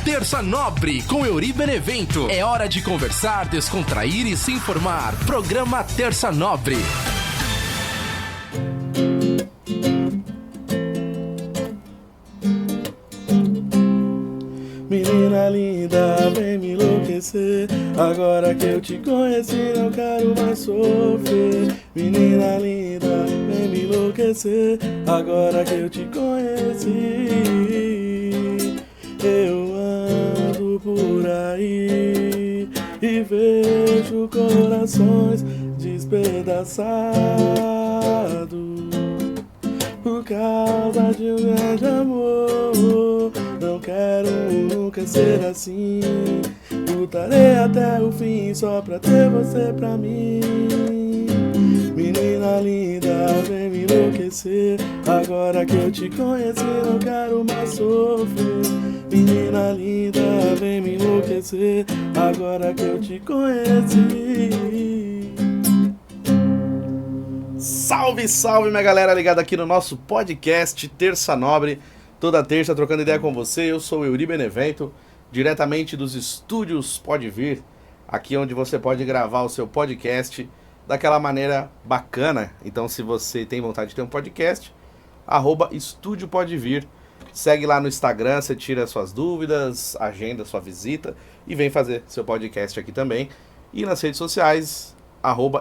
Terça Nobre com Euri Benevento. É hora de conversar, descontrair e se informar. Programa Terça Nobre. Menina linda, vem me enlouquecer. Agora que eu te conheci, não quero mais sofrer. Menina linda, vem me enlouquecer. Agora que eu te conheci, eu ando por aí e vejo corações despedaçados por causa de um grande amor. Não quero nunca ser assim. Lutarei até o fim só pra ter você pra mim. Menina linda, vem me enlouquecer. Agora que eu te conheci, não quero mais sofrer. Menina linda, vem me enlouquecer. Agora que eu te conheci. Salve, salve, minha galera ligada aqui no nosso podcast Terça Nobre. Toda terça trocando ideia com você. Eu sou o Euri Benevento, diretamente dos estúdios Pode Vir, aqui onde você pode gravar o seu podcast daquela maneira bacana. Então, se você tem vontade de ter um podcast, @Estúdio Pode Vir. Segue lá no Instagram, você tira suas dúvidas, agenda sua visita e vem fazer seu podcast aqui também. E nas redes sociais,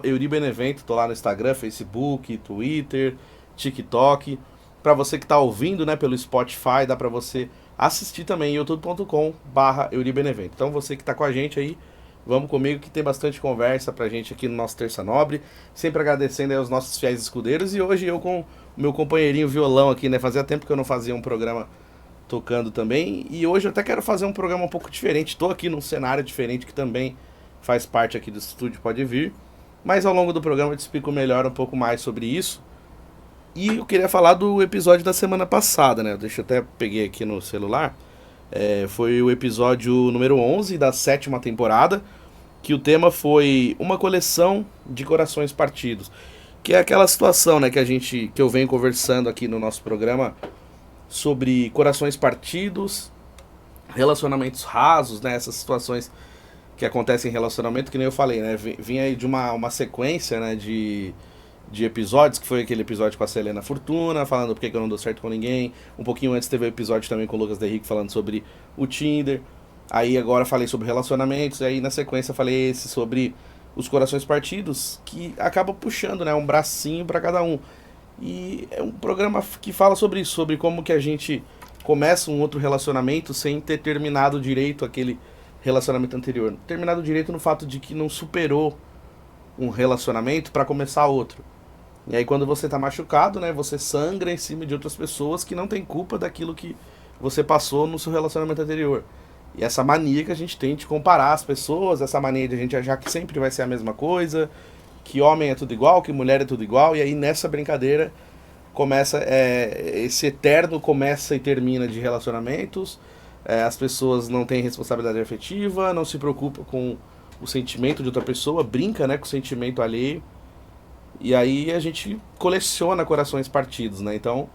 @Euri Benevento, tô lá no Instagram, Facebook, Twitter, TikTok. Para você que tá ouvindo, né, pelo Spotify, dá para você assistir também em youtube.com/Euri Benevento. Então você que tá com a gente aí, vamos comigo que tem bastante conversa pra gente aqui no nosso Terça Nobre. Sempre agradecendo aí aos nossos fiéis escudeiros. E hoje eu com o meu companheirinho violão aqui, né, fazia tempo que eu não fazia um programa tocando também. E hoje eu até quero fazer um programa um pouco diferente. Tô aqui num cenário diferente que também faz parte aqui do estúdio Pode Vir. Mas ao longo do programa eu te explico melhor um pouco mais sobre isso. E eu queria falar do episódio da semana passada, né? Deixa eu até peguei aqui no celular. Foi o episódio número 11 da 7ª temporada, que o tema foi uma coleção de corações partidos. Que é aquela situação, né, que eu venho conversando aqui no nosso programa sobre corações partidos, relacionamentos rasos, né? Essas situações que acontecem em relacionamento, que nem eu falei, né? Vinha aí de uma sequência, né, de episódios, que foi aquele episódio com a Selena Fortuna, falando por que eu não dou certo com ninguém. Um pouquinho antes teve o episódio também com o Lucas Derrick falando sobre o Tinder. Aí agora falei sobre relacionamentos, e aí na sequência falei sobre os corações partidos, que acaba puxando, né, um bracinho para cada um. E é um programa que fala sobre isso, sobre como que a gente começa um outro relacionamento sem ter terminado direito aquele relacionamento anterior. Terminado direito no fato de que não superou um relacionamento para começar outro. E aí quando você tá machucado, né, você sangra em cima de outras pessoas que não tem culpa daquilo que você passou no seu relacionamento anterior. E essa mania que a gente tem de comparar as pessoas, essa mania de a gente achar que sempre vai ser a mesma coisa, que homem é tudo igual, que mulher é tudo igual, e aí nessa brincadeira começa, esse eterno começa e termina de relacionamentos, as pessoas não têm responsabilidade afetiva, não se preocupam com o sentimento de outra pessoa, brinca, né, com o sentimento alheio. E aí a gente coleciona corações partidos, né? Então,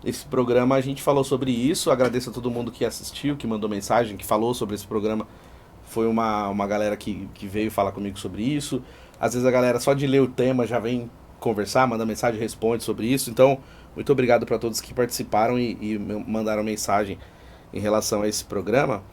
esse programa a gente falou sobre isso. Agradeço a todo mundo que assistiu, que mandou mensagem, que falou sobre esse programa. Foi uma galera que veio falar comigo sobre isso. Às vezes a galera só de ler o tema já vem conversar, manda mensagem, responde sobre isso. Então, muito obrigado para todos que participaram e mandaram mensagem em relação a esse programa.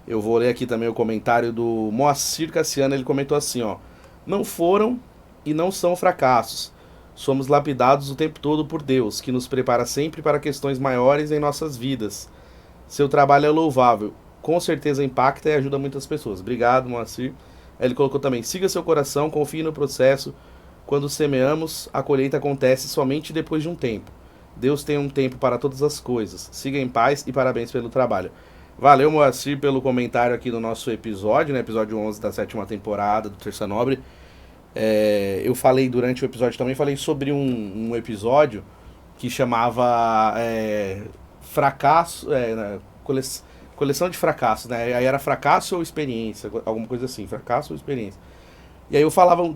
Eu vou ler aqui também o comentário do Moacir Cassiano. Ele comentou assim, ó: não foram e não são fracassos. Somos lapidados o tempo todo por Deus, que nos prepara sempre para questões maiores em nossas vidas. Seu trabalho é louvável. Com certeza impacta e ajuda muitas pessoas. Obrigado, Moacir. Ele colocou também: siga seu coração, confie no processo. Quando semeamos, a colheita acontece somente depois de um tempo. Deus tem um tempo para todas as coisas. Siga em paz e parabéns pelo trabalho. Valeu, Moacir, pelo comentário aqui no nosso episódio, né? Episódio 11 da 7ª temporada do Terça Nobre. Eu falei durante o episódio também, falei sobre um episódio que chamava fracasso, coleção de fracassos, né? Aí era fracasso ou experiência, alguma coisa assim, fracasso ou experiência. E aí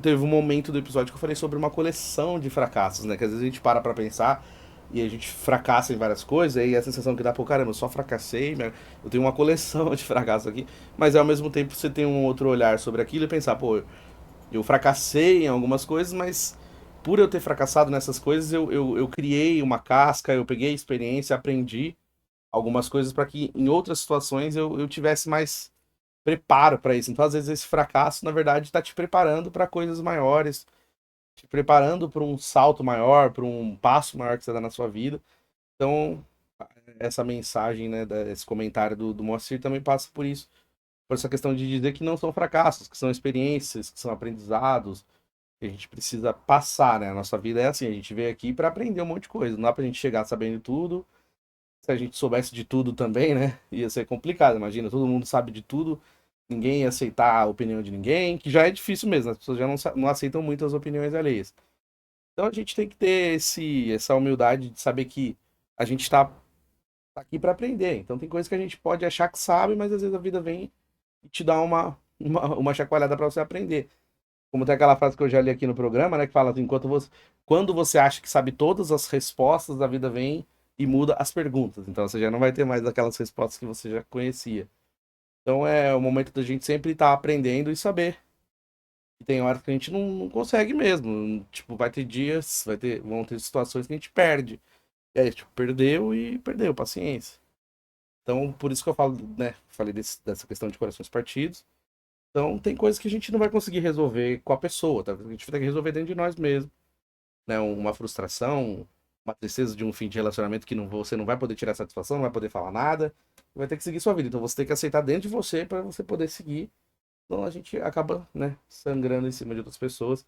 teve um momento do episódio que eu falei sobre uma coleção de fracassos, né? Que às vezes a gente para pra pensar, e a gente fracassa em várias coisas, e a sensação que dá, pô, caramba, eu só fracassei, eu tenho uma coleção de fracassos aqui, mas ao mesmo tempo você tem um outro olhar sobre aquilo e pensar, pô, eu fracassei em algumas coisas, mas por eu ter fracassado nessas coisas, eu criei uma casca, eu peguei experiência, aprendi algumas coisas para que em outras situações eu tivesse mais preparo para isso. Então, às vezes, esse fracasso, na verdade, está te preparando para coisas maiores, te preparando para um salto maior, para um passo maior que você dá na sua vida. Então, essa mensagem, né, esse comentário do Moacir também passa por isso. Por essa questão de dizer que não são fracassos, que são experiências, que são aprendizados, que a gente precisa passar, né? A nossa vida é assim, a gente veio aqui para aprender um monte de coisa. Não dá pra gente chegar sabendo tudo. Se a gente soubesse de tudo também, né? Ia ser complicado. Imagina, todo mundo sabe de tudo, ninguém ia aceitar a opinião de ninguém, que já é difícil mesmo, as pessoas já não aceitam muito as opiniões alheias. Então a gente tem que ter essa humildade de saber que a gente está aqui para aprender. Então tem coisas que a gente pode achar que sabe, mas às vezes a vida vem e te dá uma chacoalhada para você aprender. Como tem aquela frase que eu já li aqui no programa, né, que fala assim, quando você acha que sabe todas as respostas, a vida vem e muda as perguntas. Então você já não vai ter mais aquelas respostas que você já conhecia. Então é o momento da gente sempre estar aprendendo e saber. E tem horas que a gente não consegue mesmo. Tipo, vai ter dias, vão ter situações que a gente perde. E aí, tipo, perdeu e perdeu, paciência. Então, por isso que eu falo, né? Falei dessa questão de corações partidos. Então, tem coisas que a gente não vai conseguir resolver com a pessoa, tá? A gente vai ter que resolver dentro de nós mesmos, né? Uma frustração, uma tristeza de um fim de relacionamento que você não vai poder tirar satisfação, não vai poder falar nada, vai ter que seguir sua vida. Então, você tem que aceitar dentro de você para você poder seguir. Então, a gente acaba, né, sangrando em cima de outras pessoas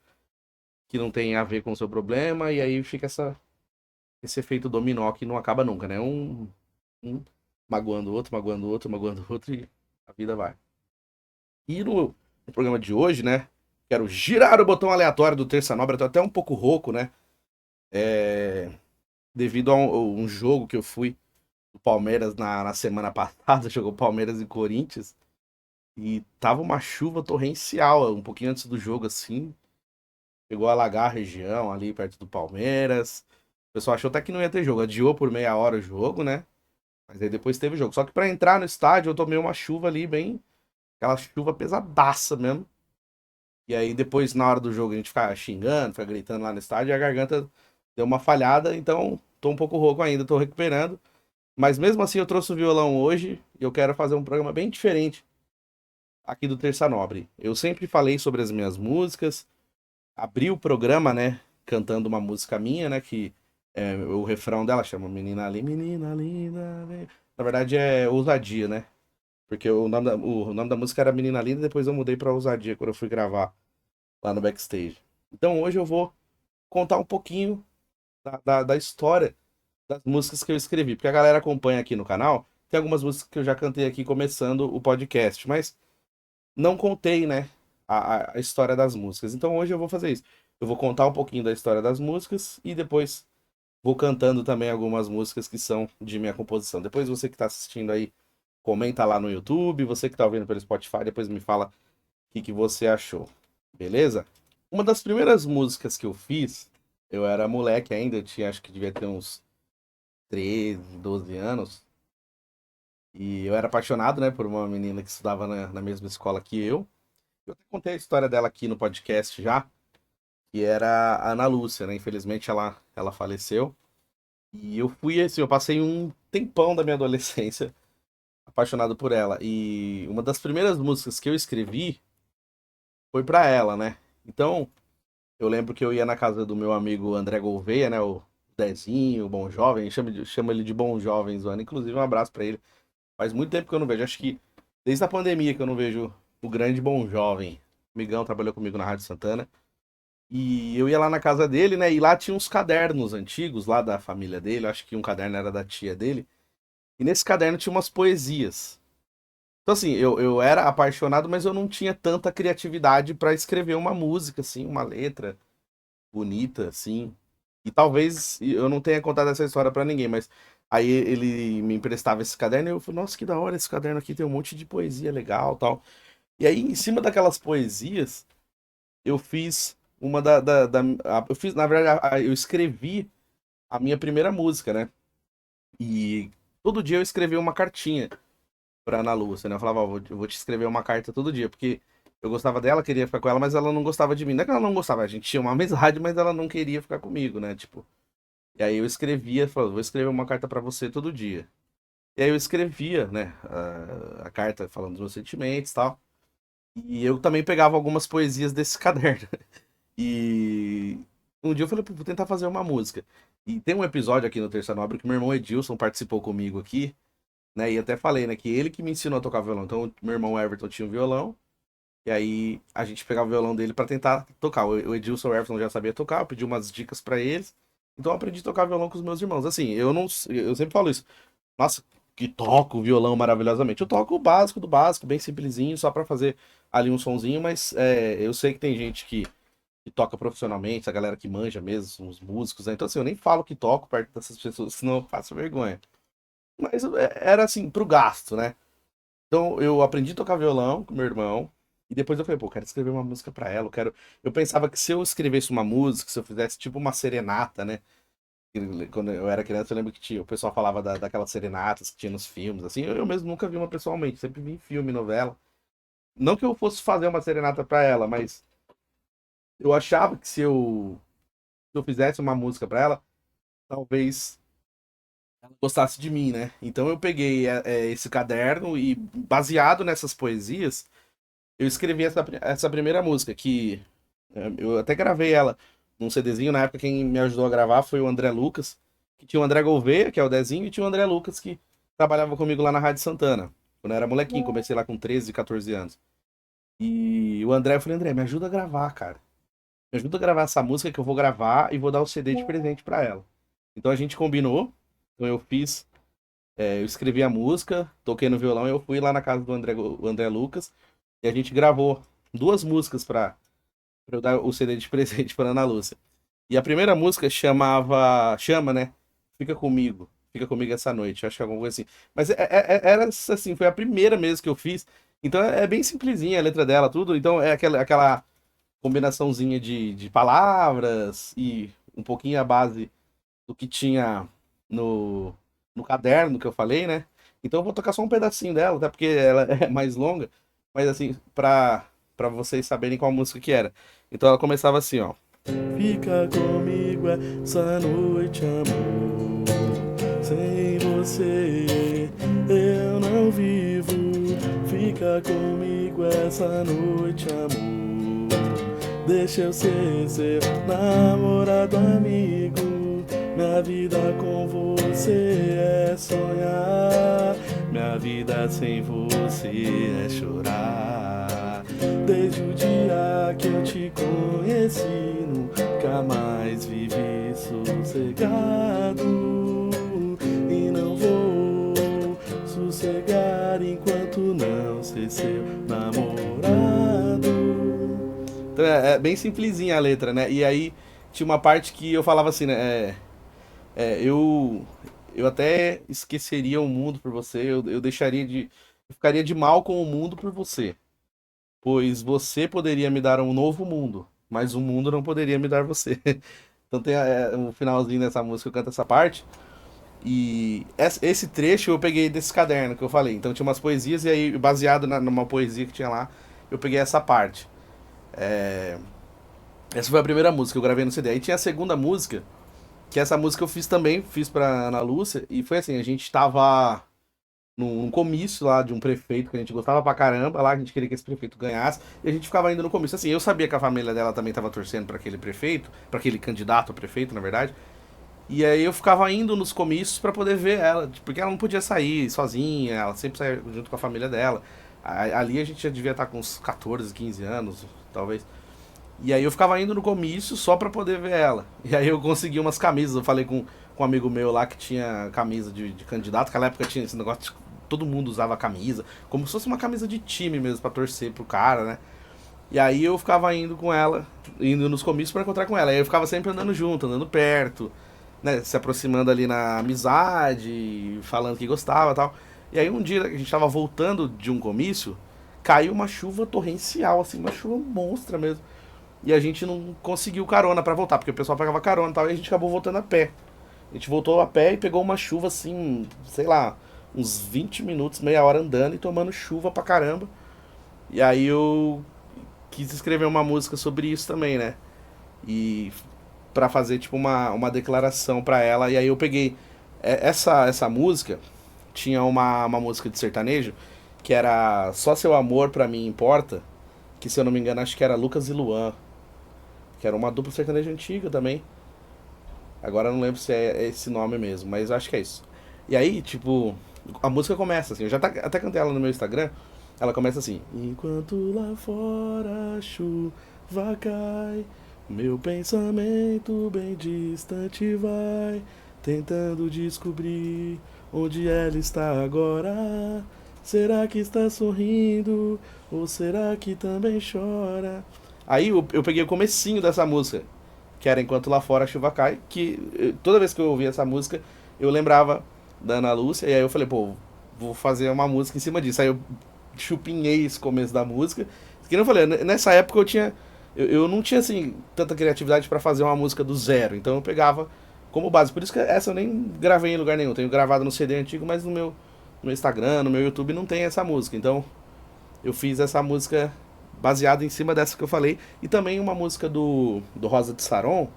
que não tem a ver com o seu problema, e aí fica esse efeito dominó que não acaba nunca, né? Um magoando o outro, magoando o outro, magoando o outro, e a vida vai. E no programa de hoje, né? Quero girar o botão aleatório do Terça Nobre. Eu tô até um pouco rouco, né? Devido a um jogo que eu fui do Palmeiras na semana passada. Jogou Palmeiras e Corinthians. E tava uma chuva torrencial, um pouquinho antes do jogo, assim. Chegou a alagar a região ali perto do Palmeiras. O pessoal achou até que não ia ter jogo. Adiou por meia hora o jogo, né? Mas aí depois teve jogo. Só que pra entrar no estádio eu tomei uma chuva ali bem. Aquela chuva pesadaça mesmo. E aí depois, na hora do jogo, a gente fica xingando, fica gritando lá no estádio, e a garganta deu uma falhada, então tô um pouco rouco ainda, tô recuperando. Mas mesmo assim eu trouxe o violão hoje e eu quero fazer um programa bem diferente aqui do Terça Nobre. Eu sempre falei sobre as minhas músicas, abri o programa, né, cantando uma música minha, né, que o refrão dela chama Menina Linda. Na verdade é Ousadia, né? Porque o nome da música era Menina Linda, depois eu mudei pra Ousadia quando eu fui gravar lá no backstage. Então hoje eu vou contar um pouquinho da história das músicas que eu escrevi, porque a galera acompanha aqui no canal, tem algumas músicas que eu já cantei aqui começando o podcast, mas não contei, né, a história das músicas. Então hoje eu vou fazer isso. Eu vou contar um pouquinho da história das músicas e depois vou cantando também algumas músicas que são de minha composição. Depois você que está assistindo aí, comenta lá no YouTube, você que está ouvindo pelo Spotify, depois me fala o que você achou. Beleza? Uma das primeiras músicas que eu fiz, eu era moleque ainda, eu tinha, acho que devia ter uns 13, 12 anos. E eu era apaixonado, né, por uma menina que estudava na mesma escola que eu. Eu até contei a história dela aqui no podcast já, que era a Ana Lúcia, né? Infelizmente ela faleceu. E eu fui assim, eu passei um tempão da minha adolescência apaixonado por ela. E uma das primeiras músicas que eu escrevi foi pra ela, né? Então, eu lembro que eu ia na casa do meu amigo André Gouveia, né? O Dezinho, o Bom Jovem, chama ele de Bom Jovem, Zoana. Inclusive, um abraço pra ele. Faz muito tempo que eu não vejo. Acho que desde a pandemia que eu não vejo o grande Bom Jovem. O Migão trabalhou comigo na Rádio Santana. E eu ia lá na casa dele, né? E lá tinha uns cadernos antigos lá da família dele. Acho que um caderno era da tia dele. E nesse caderno tinha umas poesias. Então, assim, eu era apaixonado, mas eu não tinha tanta criatividade pra escrever uma música, assim, uma letra bonita, assim. E talvez eu não tenha contado essa história pra ninguém, mas aí ele me emprestava esse caderno e eu falei, nossa, que da hora esse caderno aqui, tem um monte de poesia legal, tal. E aí, em cima daquelas poesias, eu fiz uma eu fiz, na verdade, eu escrevi a minha primeira música, né? E todo dia eu escrevia uma cartinha pra Ana Lúcia, né? Eu falava, ó, eu vou te escrever uma carta todo dia, porque eu gostava dela, queria ficar com ela, mas ela não gostava de mim. Não é que ela não gostava, a gente tinha uma amizade, mas ela não queria ficar comigo, né? Tipo, e aí eu escrevia, falava, vou escrever uma carta pra você todo dia. E aí eu escrevia, né, a carta falando dos meus sentimentos e tal. E eu também pegava algumas poesias desse caderno. E um dia eu falei, "Pô, vou tentar fazer uma música." E tem um episódio aqui no Terça Nobre que meu irmão Edilson participou comigo aqui, né? E até falei, né, que ele que me ensinou a tocar violão. Então, meu irmão Everton tinha um violão, e aí a gente pegava o violão dele pra tentar tocar. O Edilson e o Everton já sabia tocar, eu pedi umas dicas pra eles. Então eu aprendi a tocar violão com os meus irmãos. Assim, eu não, eu sempre falo isso. Nossa, que toco o violão maravilhosamente. Eu toco o básico do básico, bem simplesinho, só pra fazer ali um sonzinho, mas eu sei que tem gente que toca profissionalmente, a galera que manja mesmo, os músicos, né? Então assim, eu nem falo que toco perto dessas pessoas, senão eu faço vergonha. Mas era assim, pro gasto, né? Então eu aprendi a tocar violão com meu irmão. E depois eu falei, pô, quero escrever uma música pra ela. Eu pensava que se eu escrevesse uma música, se eu fizesse tipo uma serenata, né? Quando eu era criança, eu lembro que tinha, o pessoal falava daquelas serenatas que tinha nos filmes, assim. Eu mesmo nunca vi uma pessoalmente, sempre vi em filme, novela. Não que eu fosse fazer uma serenata pra ela, mas eu achava que se eu fizesse uma música pra ela, talvez ela gostasse de mim, né? Então eu peguei esse caderno e, baseado nessas poesias, eu escrevi essa primeira música, que eu até gravei ela num CDzinho. Na época, quem me ajudou a gravar foi o André Lucas, que tinha o André Gouveia, que é o Dezinho, e tinha o André Lucas, que trabalhava comigo lá na Rádio Santana. Quando eu era molequinho, comecei lá com 13, 14 anos. E o André, eu falei, André, me ajuda a gravar, cara. Me ajuda a gravar essa música que eu vou gravar e vou dar o CD de presente pra ela. Então a gente combinou, então eu fiz, eu escrevi a música, toquei no violão, e eu fui lá na casa do André Lucas, e a gente gravou duas músicas pra eu dar o CD de presente pra Ana Lúcia. E a primeira música chama, né? Fica comigo essa noite, eu acho que é alguma coisa assim. Mas era assim, foi a primeira mesmo que eu fiz. Então é bem simplesinha a letra dela, tudo. Então é aquela combinaçãozinha de palavras e um pouquinho a base do que tinha no, no caderno que eu falei, né? Então eu vou tocar só um pedacinho dela, até porque ela é mais longa, mas assim, pra vocês saberem qual música que era. Então ela começava assim, ó. Fica comigo essa noite, amor. Sem você eu não vivo. Fica comigo essa noite, amor. Deixa eu ser seu namorado, amigo. Minha vida com você é sonhar. Minha vida sem você é chorar. Desde o dia que eu te conheci, nunca mais vivi sossegado. E não vou sossegar enquanto não ser seu namorado. Então é bem simplesinha a letra, né? E aí tinha uma parte que eu falava assim, né? Eu até esqueceria o mundo por você, eu deixaria de. Eu ficaria de mal com o mundo por você. Pois você poderia me dar um novo mundo, mas o mundo não poderia me dar você. Então tem um finalzinho dessa música, eu canto essa parte. E esse trecho eu peguei desse caderno que eu falei. Então tinha umas poesias, e aí, baseado numa poesia que tinha lá, eu peguei essa parte. É, Essa foi a primeira música que eu gravei no CD. Aí tinha a segunda música, que essa música eu fiz também, fiz pra Ana Lúcia, e foi assim, a gente tava num comício lá de um prefeito que a gente gostava pra caramba, lá a gente queria que esse prefeito ganhasse, e a gente ficava indo no comício. Assim, eu sabia que a família dela também tava torcendo pra aquele prefeito, pra aquele candidato a prefeito, na verdade, e aí eu ficava indo nos comícios pra poder ver ela, porque ela não podia sair sozinha, ela sempre saía junto com a família dela. Ali a gente já devia estar com uns 14, 15 anos, talvez. E aí eu ficava indo no comício só pra poder ver ela. E aí eu consegui umas camisas. Eu falei com um amigo meu lá que tinha camisa de candidato. Naquela época tinha esse negócio de todo mundo usava camisa. Como se fosse uma camisa de time mesmo, pra torcer pro cara, né? E aí eu ficava indo com ela, indo nos comícios pra encontrar com ela. E aí eu ficava sempre andando junto, andando perto, né? Se aproximando ali na amizade, falando que gostava e tal. E aí um dia a gente tava voltando de um comício, caiu uma chuva torrencial, assim, uma chuva monstra mesmo. E a gente não conseguiu carona pra voltar, porque o pessoal pagava carona e tal, e a gente acabou voltando a pé. A gente voltou a pé e pegou uma chuva assim, sei lá, uns 20 minutos, meia hora andando e tomando chuva pra caramba. E aí eu quis escrever uma música sobre isso também, né? E pra fazer tipo uma declaração pra ela. E aí eu peguei essa música, tinha uma música de sertanejo que era Só Seu Amor Pra Mim Importa, que se eu não me engano acho que era Lucas e Luan, que era uma dupla sertaneja antiga também. Agora eu não lembro se é esse nome mesmo, mas eu acho que é isso. E aí, tipo, a música começa assim, eu já até cantei ela no meu Instagram, ela começa assim: enquanto lá fora a chuva cai, meu pensamento bem distante vai, tentando descobrir onde ela está agora. Será que está sorrindo ou será que também chora? Aí eu peguei o comecinho dessa música, que era Enquanto Lá Fora a Chuva Cai, que toda vez que eu ouvia essa música, eu lembrava da Ana Lúcia, e aí eu falei, pô, vou fazer uma música em cima disso. Aí eu chupinhei esse começo da música. Que nem eu falei, nessa época eu não tinha, assim, tanta criatividade pra fazer uma música do zero, então eu pegava como base. Por isso que essa eu nem gravei em lugar nenhum, tenho gravado no CD antigo, mas no Instagram, no meu YouTube não tem essa música, então eu fiz essa música baseada em cima dessa que eu falei, e também uma música do Rosa de Saron,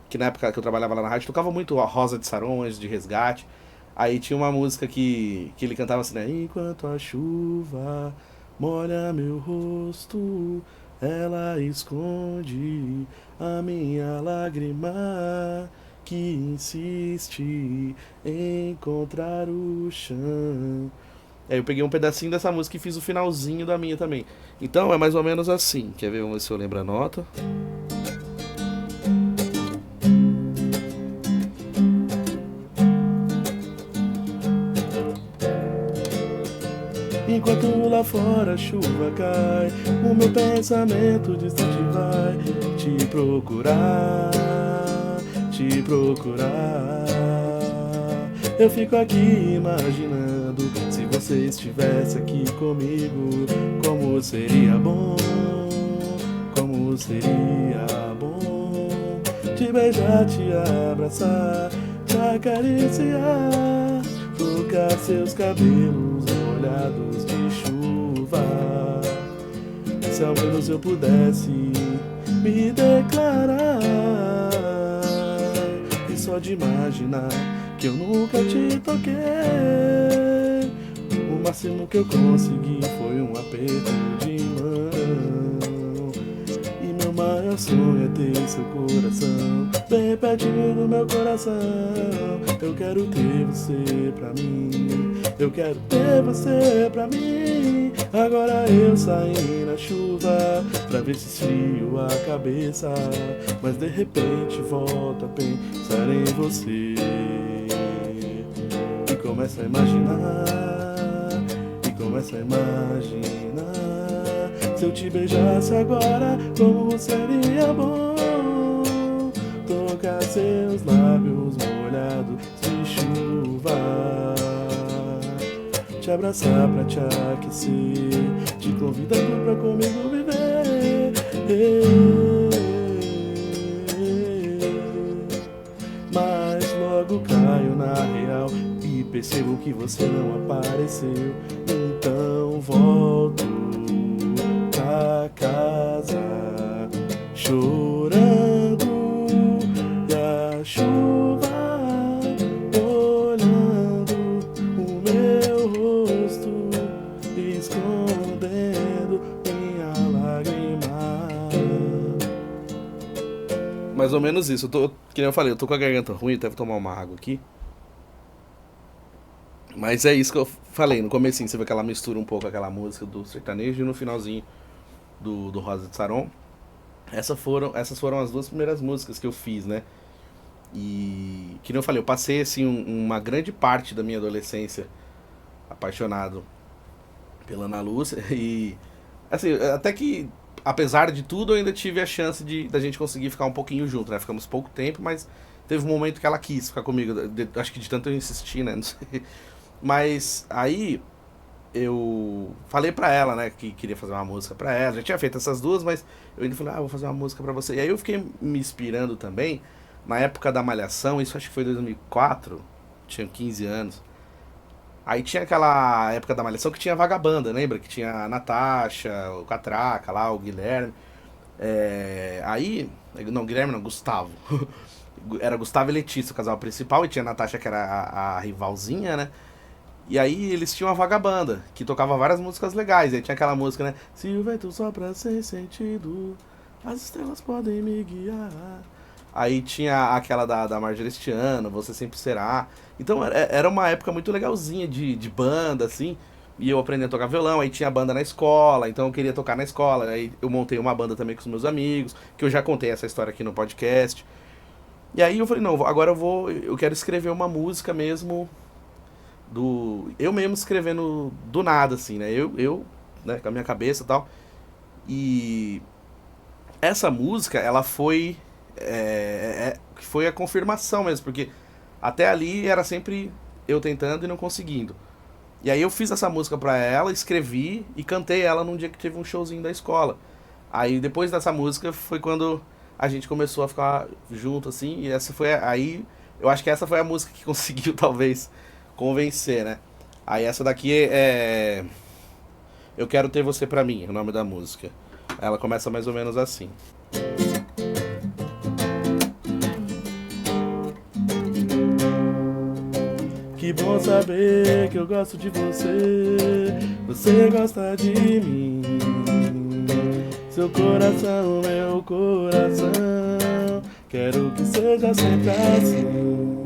que na época que eu trabalhava lá na rádio, tocava muito a Rosa de Saron, Anjos de Resgate. Aí tinha uma música que ele cantava assim, né? Enquanto a chuva molha meu rosto, ela esconde a minha lágrima que insiste em encontrar o chão. Aí eu peguei um pedacinho dessa música e fiz o finalzinho da minha também. Então é mais ou menos assim. Quer ver? Vamos ver se eu lembro a nota. Enquanto lá fora a chuva cai, o meu pensamento distante vai te procurar, te procurar. Eu fico aqui imaginando, se você estivesse aqui comigo, como seria bom, como seria bom te beijar, te abraçar, te acariciar, tocar seus cabelos molhados de chuva. Se ao menos eu pudesse me declarar, e só de imaginar que eu nunca te toquei, o máximo que eu consegui foi um aperto de mão. E meu maior sonho é ter seu coração bem pertinho do meu coração. Eu quero ter você pra mim, eu quero ter você pra mim. Agora eu saí na chuva pra ver se esfrio a cabeça, mas de repente volto a pensar em você. E começo a imaginar, e começo a imaginar, se eu te beijasse agora, como seria bom tocar seus lábios molhados de chuva, te abraçar pra te aquecer, te convidando pra comigo viver. Mas logo caio na real e percebo que você não apareceu. Então volto pra casa chorando, e a chuva olhando o meu rosto, escondendo minha lágrima. Mais ou menos isso. Que nem eu falei, eu tô com a garganta ruim, devo tomar uma água aqui. Mas é isso que eu falei, no comecinho você vê que ela mistura um pouco aquela música do sertanejo e no finalzinho do Rosa de Saron. Essas foram as duas primeiras músicas que eu fiz, né? E que nem eu falei, eu passei assim uma grande parte da minha adolescência apaixonado pela Ana Lúcia. E assim, até que apesar de tudo eu ainda tive a chance da gente conseguir ficar um pouquinho junto, né? Ficamos pouco tempo, mas teve um momento que ela quis ficar comigo, acho que de tanto eu insistir, né? Não sei. Mas aí eu falei pra ela, né, que queria fazer uma música pra ela. Já tinha feito essas duas, mas eu ainda falei, vou fazer uma música pra você. E aí eu fiquei me inspirando também na época da Malhação, isso acho que foi 2004, tinha 15 anos. Aí tinha aquela época da Malhação que tinha vagabanda, lembra? Que tinha a Natasha, o Catraca lá, o Guilherme. Aí, não, Guilherme não, Gustavo. Era Gustavo e Letícia, o casal principal, e tinha a Natasha que era a rivalzinha, né? E aí eles tinham a vagabanda, que tocava várias músicas legais. E aí tinha aquela música, né? Se o vento sopra sem sentido, as estrelas podem me guiar. Aí tinha aquela da Marjorie este ano, Você Sempre Será. Então era uma época muito legalzinha de banda, assim. E eu aprendi a tocar violão, aí tinha banda na escola, então eu queria tocar na escola. Aí eu montei uma banda também com os meus amigos, que eu já contei essa história aqui no podcast. E aí eu falei, não, agora eu quero escrever uma música mesmo, eu mesmo escrevendo do nada, assim, né? Eu né, com a minha cabeça e tal. E essa música, ela foi a confirmação mesmo, porque até ali era sempre eu tentando e não conseguindo. E aí eu fiz essa música pra ela, escrevi e cantei ela num dia que teve um showzinho da escola. Aí depois dessa música foi quando a gente começou a ficar junto, assim, e essa foi aí, eu acho que essa foi a música que conseguiu talvez convencer, né? Aí essa daqui é Eu Quero Ter Você Pra Mim, é o nome da música. Ela começa mais ou menos assim. Que bom saber que eu gosto de você, você gosta de mim. Seu coração, meu coração, quero que seja sempre assim.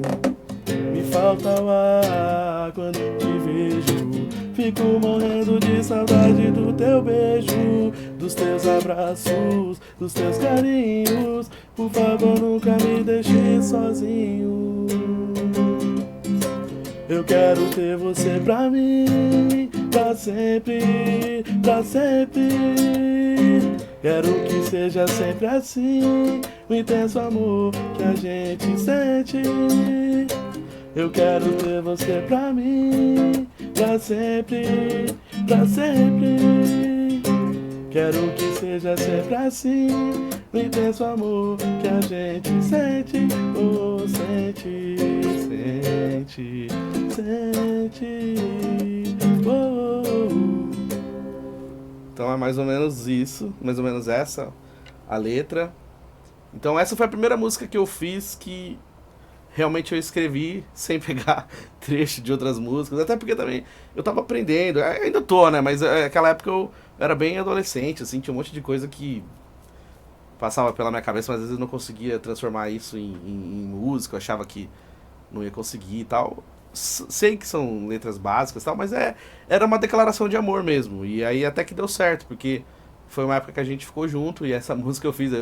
Me falta o ar quando te vejo, fico morrendo de saudade do teu beijo, dos teus abraços, dos teus carinhos. Por favor, nunca me deixe sozinho. Eu quero ter você pra mim, pra sempre, pra sempre. Quero que seja sempre assim, o intenso amor que a gente sente. Eu quero ter você pra mim, pra sempre, pra sempre. Quero que seja sempre assim, o intenso amor que a gente sente. Oh, sente, sente, sente. Oh, oh. Então é mais ou menos isso, mais ou menos essa a letra. Então essa foi a primeira música que eu fiz que realmente eu escrevi sem pegar trecho de outras músicas, até porque também eu tava aprendendo, ainda tô, né, mas naquela época eu era bem adolescente, assim, tinha um monte de coisa que passava pela minha cabeça, mas às vezes eu não conseguia transformar isso em música, eu achava que não ia conseguir e tal. Sei que são letras básicas e tal, mas era uma declaração de amor mesmo, e aí até que deu certo, porque foi uma época que a gente ficou junto, e essa música eu fiz,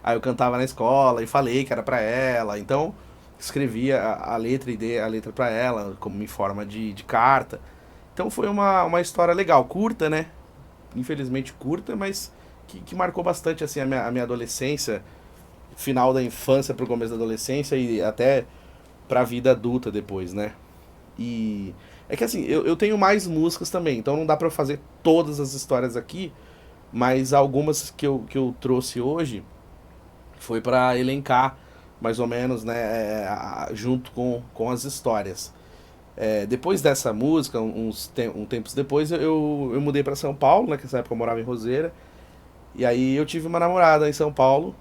aí eu cantava na escola e falei que era pra ela, então escrevi a letra e dei a letra pra ela, como em forma de carta. Então foi uma história legal, curta, né? Infelizmente curta, mas que marcou bastante assim, a minha adolescência, final da infância pro começo da adolescência e até pra vida adulta depois, né? E é que assim, eu tenho mais músicas também, então não dá pra eu fazer todas as histórias aqui, mas algumas que eu trouxe hoje foi pra elencar mais ou menos, né, junto com as histórias. Depois dessa música, tempos depois, eu mudei pra São Paulo, né, que nessa época eu morava em Roseira, e aí eu tive uma namorada em São Paulo,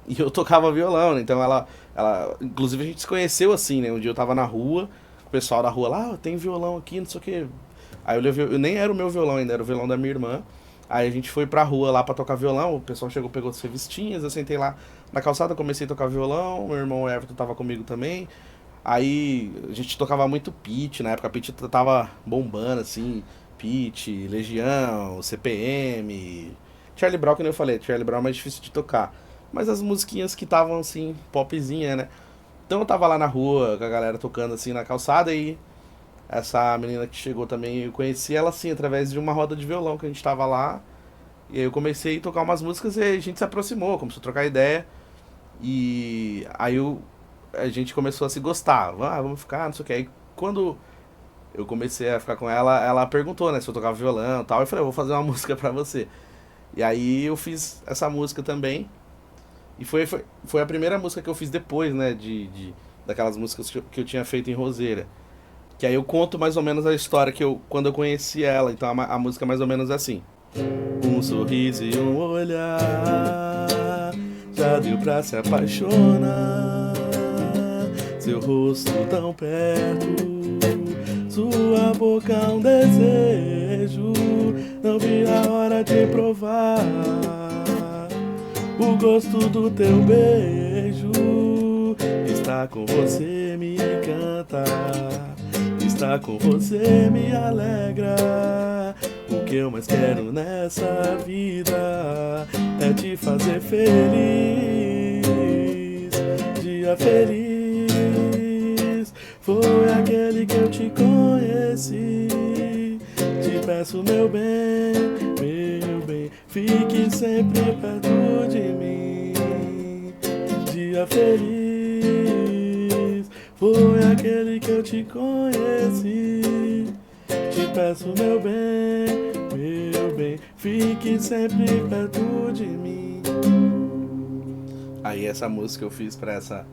e eu tocava violão, né, então ela inclusive a gente se conheceu assim, né, um dia eu tava na rua, o pessoal da rua lá, tem violão aqui, não sei o que, aí eu nem era o meu violão ainda, era o violão da minha irmã. Aí a gente foi pra rua lá pra tocar violão, o pessoal chegou, pegou as revistinhas, eu sentei lá na calçada, comecei a tocar violão, meu irmão Everton tava comigo também. Aí a gente tocava muito Pitty, na época a Pitty tava bombando, assim, Pitty, Legião, CPM, Charlie Brown, que nem eu falei, Charlie Brown é mais difícil de tocar. Mas as musiquinhas que estavam, assim, popzinha, né? Então eu tava lá na rua, com a galera tocando, assim, na calçada, e essa menina que chegou também, eu conheci ela assim, através de uma roda de violão que a gente tava lá. E aí eu comecei a tocar umas músicas e a gente se aproximou, começou a trocar ideia. E aí a gente começou a se gostar. Vamos ficar, não sei o que. Aí quando eu comecei a ficar com ela, ela perguntou, né, se eu tocava violão e tal. Eu falei, eu vou fazer uma música pra você. E aí eu fiz essa música também. E foi a primeira música que eu fiz depois, né, daquelas músicas que eu tinha feito em Roseira. Que aí eu conto mais ou menos a história quando eu conheci ela. Então a música é mais ou menos assim. Um sorriso e um olhar já deu pra se apaixonar. Seu rosto tão perto, sua boca um desejo. Não vi a hora de provar o gosto do teu beijo. Estar com você me encanta, estar com você me alegra. O que eu mais quero nessa vida é te fazer feliz. Dia feliz foi aquele que eu te conheci. Te peço, meu bem, fique sempre perto de mim. Dia feliz foi aquele que eu te conheci. Te peço, meu bem, fique sempre perto de mim. Aí essa música eu fiz pra essa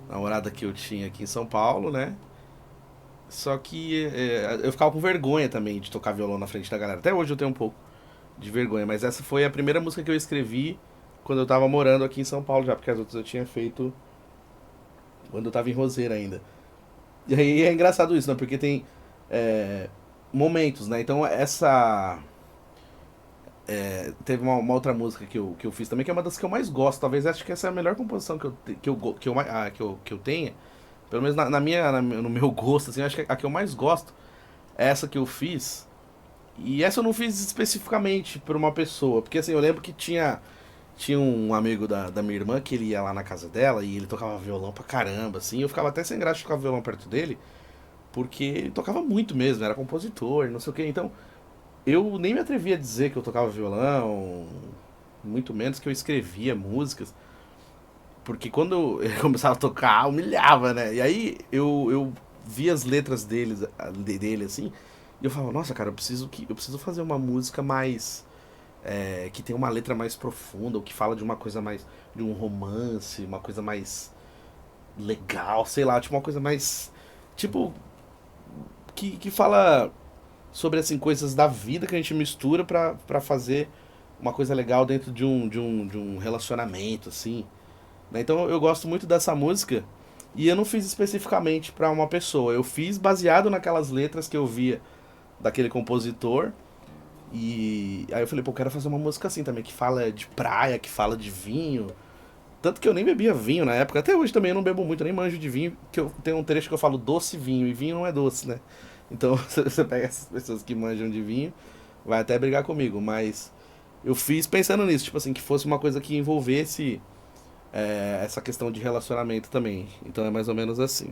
namorada que eu tinha aqui em São Paulo, né? Só que eu ficava com vergonha também de tocar violão na frente da galera. Até hoje eu tenho um pouco de vergonha, mas essa foi a primeira música que eu escrevi quando eu tava morando aqui em São Paulo já, porque as outras eu tinha feito quando eu tava em Roseira ainda. E aí é engraçado isso, né? Porque tem momentos, né? Então teve uma outra música que eu fiz também, que é uma das que eu mais gosto. Talvez acho que essa é a melhor composição que eu tenha. Pelo menos no meu gosto, assim, acho que a que eu mais gosto é essa que eu fiz. E essa eu não fiz especificamente por uma pessoa. Porque assim, eu lembro que tinha um amigo da minha irmã que ele ia lá na casa dela e ele tocava violão pra caramba, assim. Eu ficava até sem graça de tocar violão perto dele, porque ele tocava muito mesmo, era compositor, não sei o que. Então, eu nem me atrevia a dizer que eu tocava violão, muito menos que eu escrevia músicas. Porque quando ele começava a tocar, humilhava, né? E aí eu via as letras dele assim, e eu falava, nossa, cara, eu preciso fazer uma música mais... que tem uma letra mais profunda, ou que fala de uma coisa mais... de um romance, uma coisa mais legal, sei lá, tipo uma coisa mais... tipo... que fala sobre, assim, coisas da vida que a gente mistura pra fazer uma coisa legal dentro de um relacionamento, assim. Então eu gosto muito dessa música, e eu não fiz especificamente pra uma pessoa, eu fiz baseado naquelas letras que eu via daquele compositor. E aí eu falei, pô, eu quero fazer uma música assim também, que fala de praia, que fala de vinho. Tanto que eu nem bebia vinho na época, até hoje também eu não bebo muito, nem manjo de vinho, que tem um trecho que eu falo doce vinho, e vinho não é doce, né? Então você pega essas pessoas que manjam de vinho, vai até brigar comigo, mas eu fiz pensando nisso, tipo assim, que fosse uma coisa que envolvesse essa questão de relacionamento também. Então é mais ou menos assim.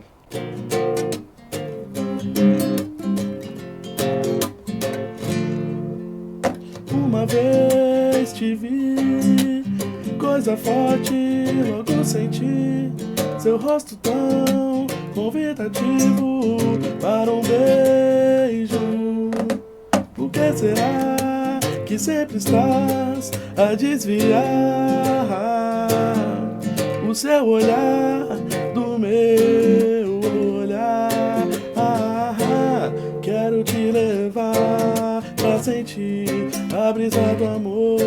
Uma vez te vi, coisa forte, logo senti seu rosto tão convidativo para um beijo. Por que será que sempre estás a desviar o seu olhar do meu olhar? Quero te levar pra sentir a brisa do amor,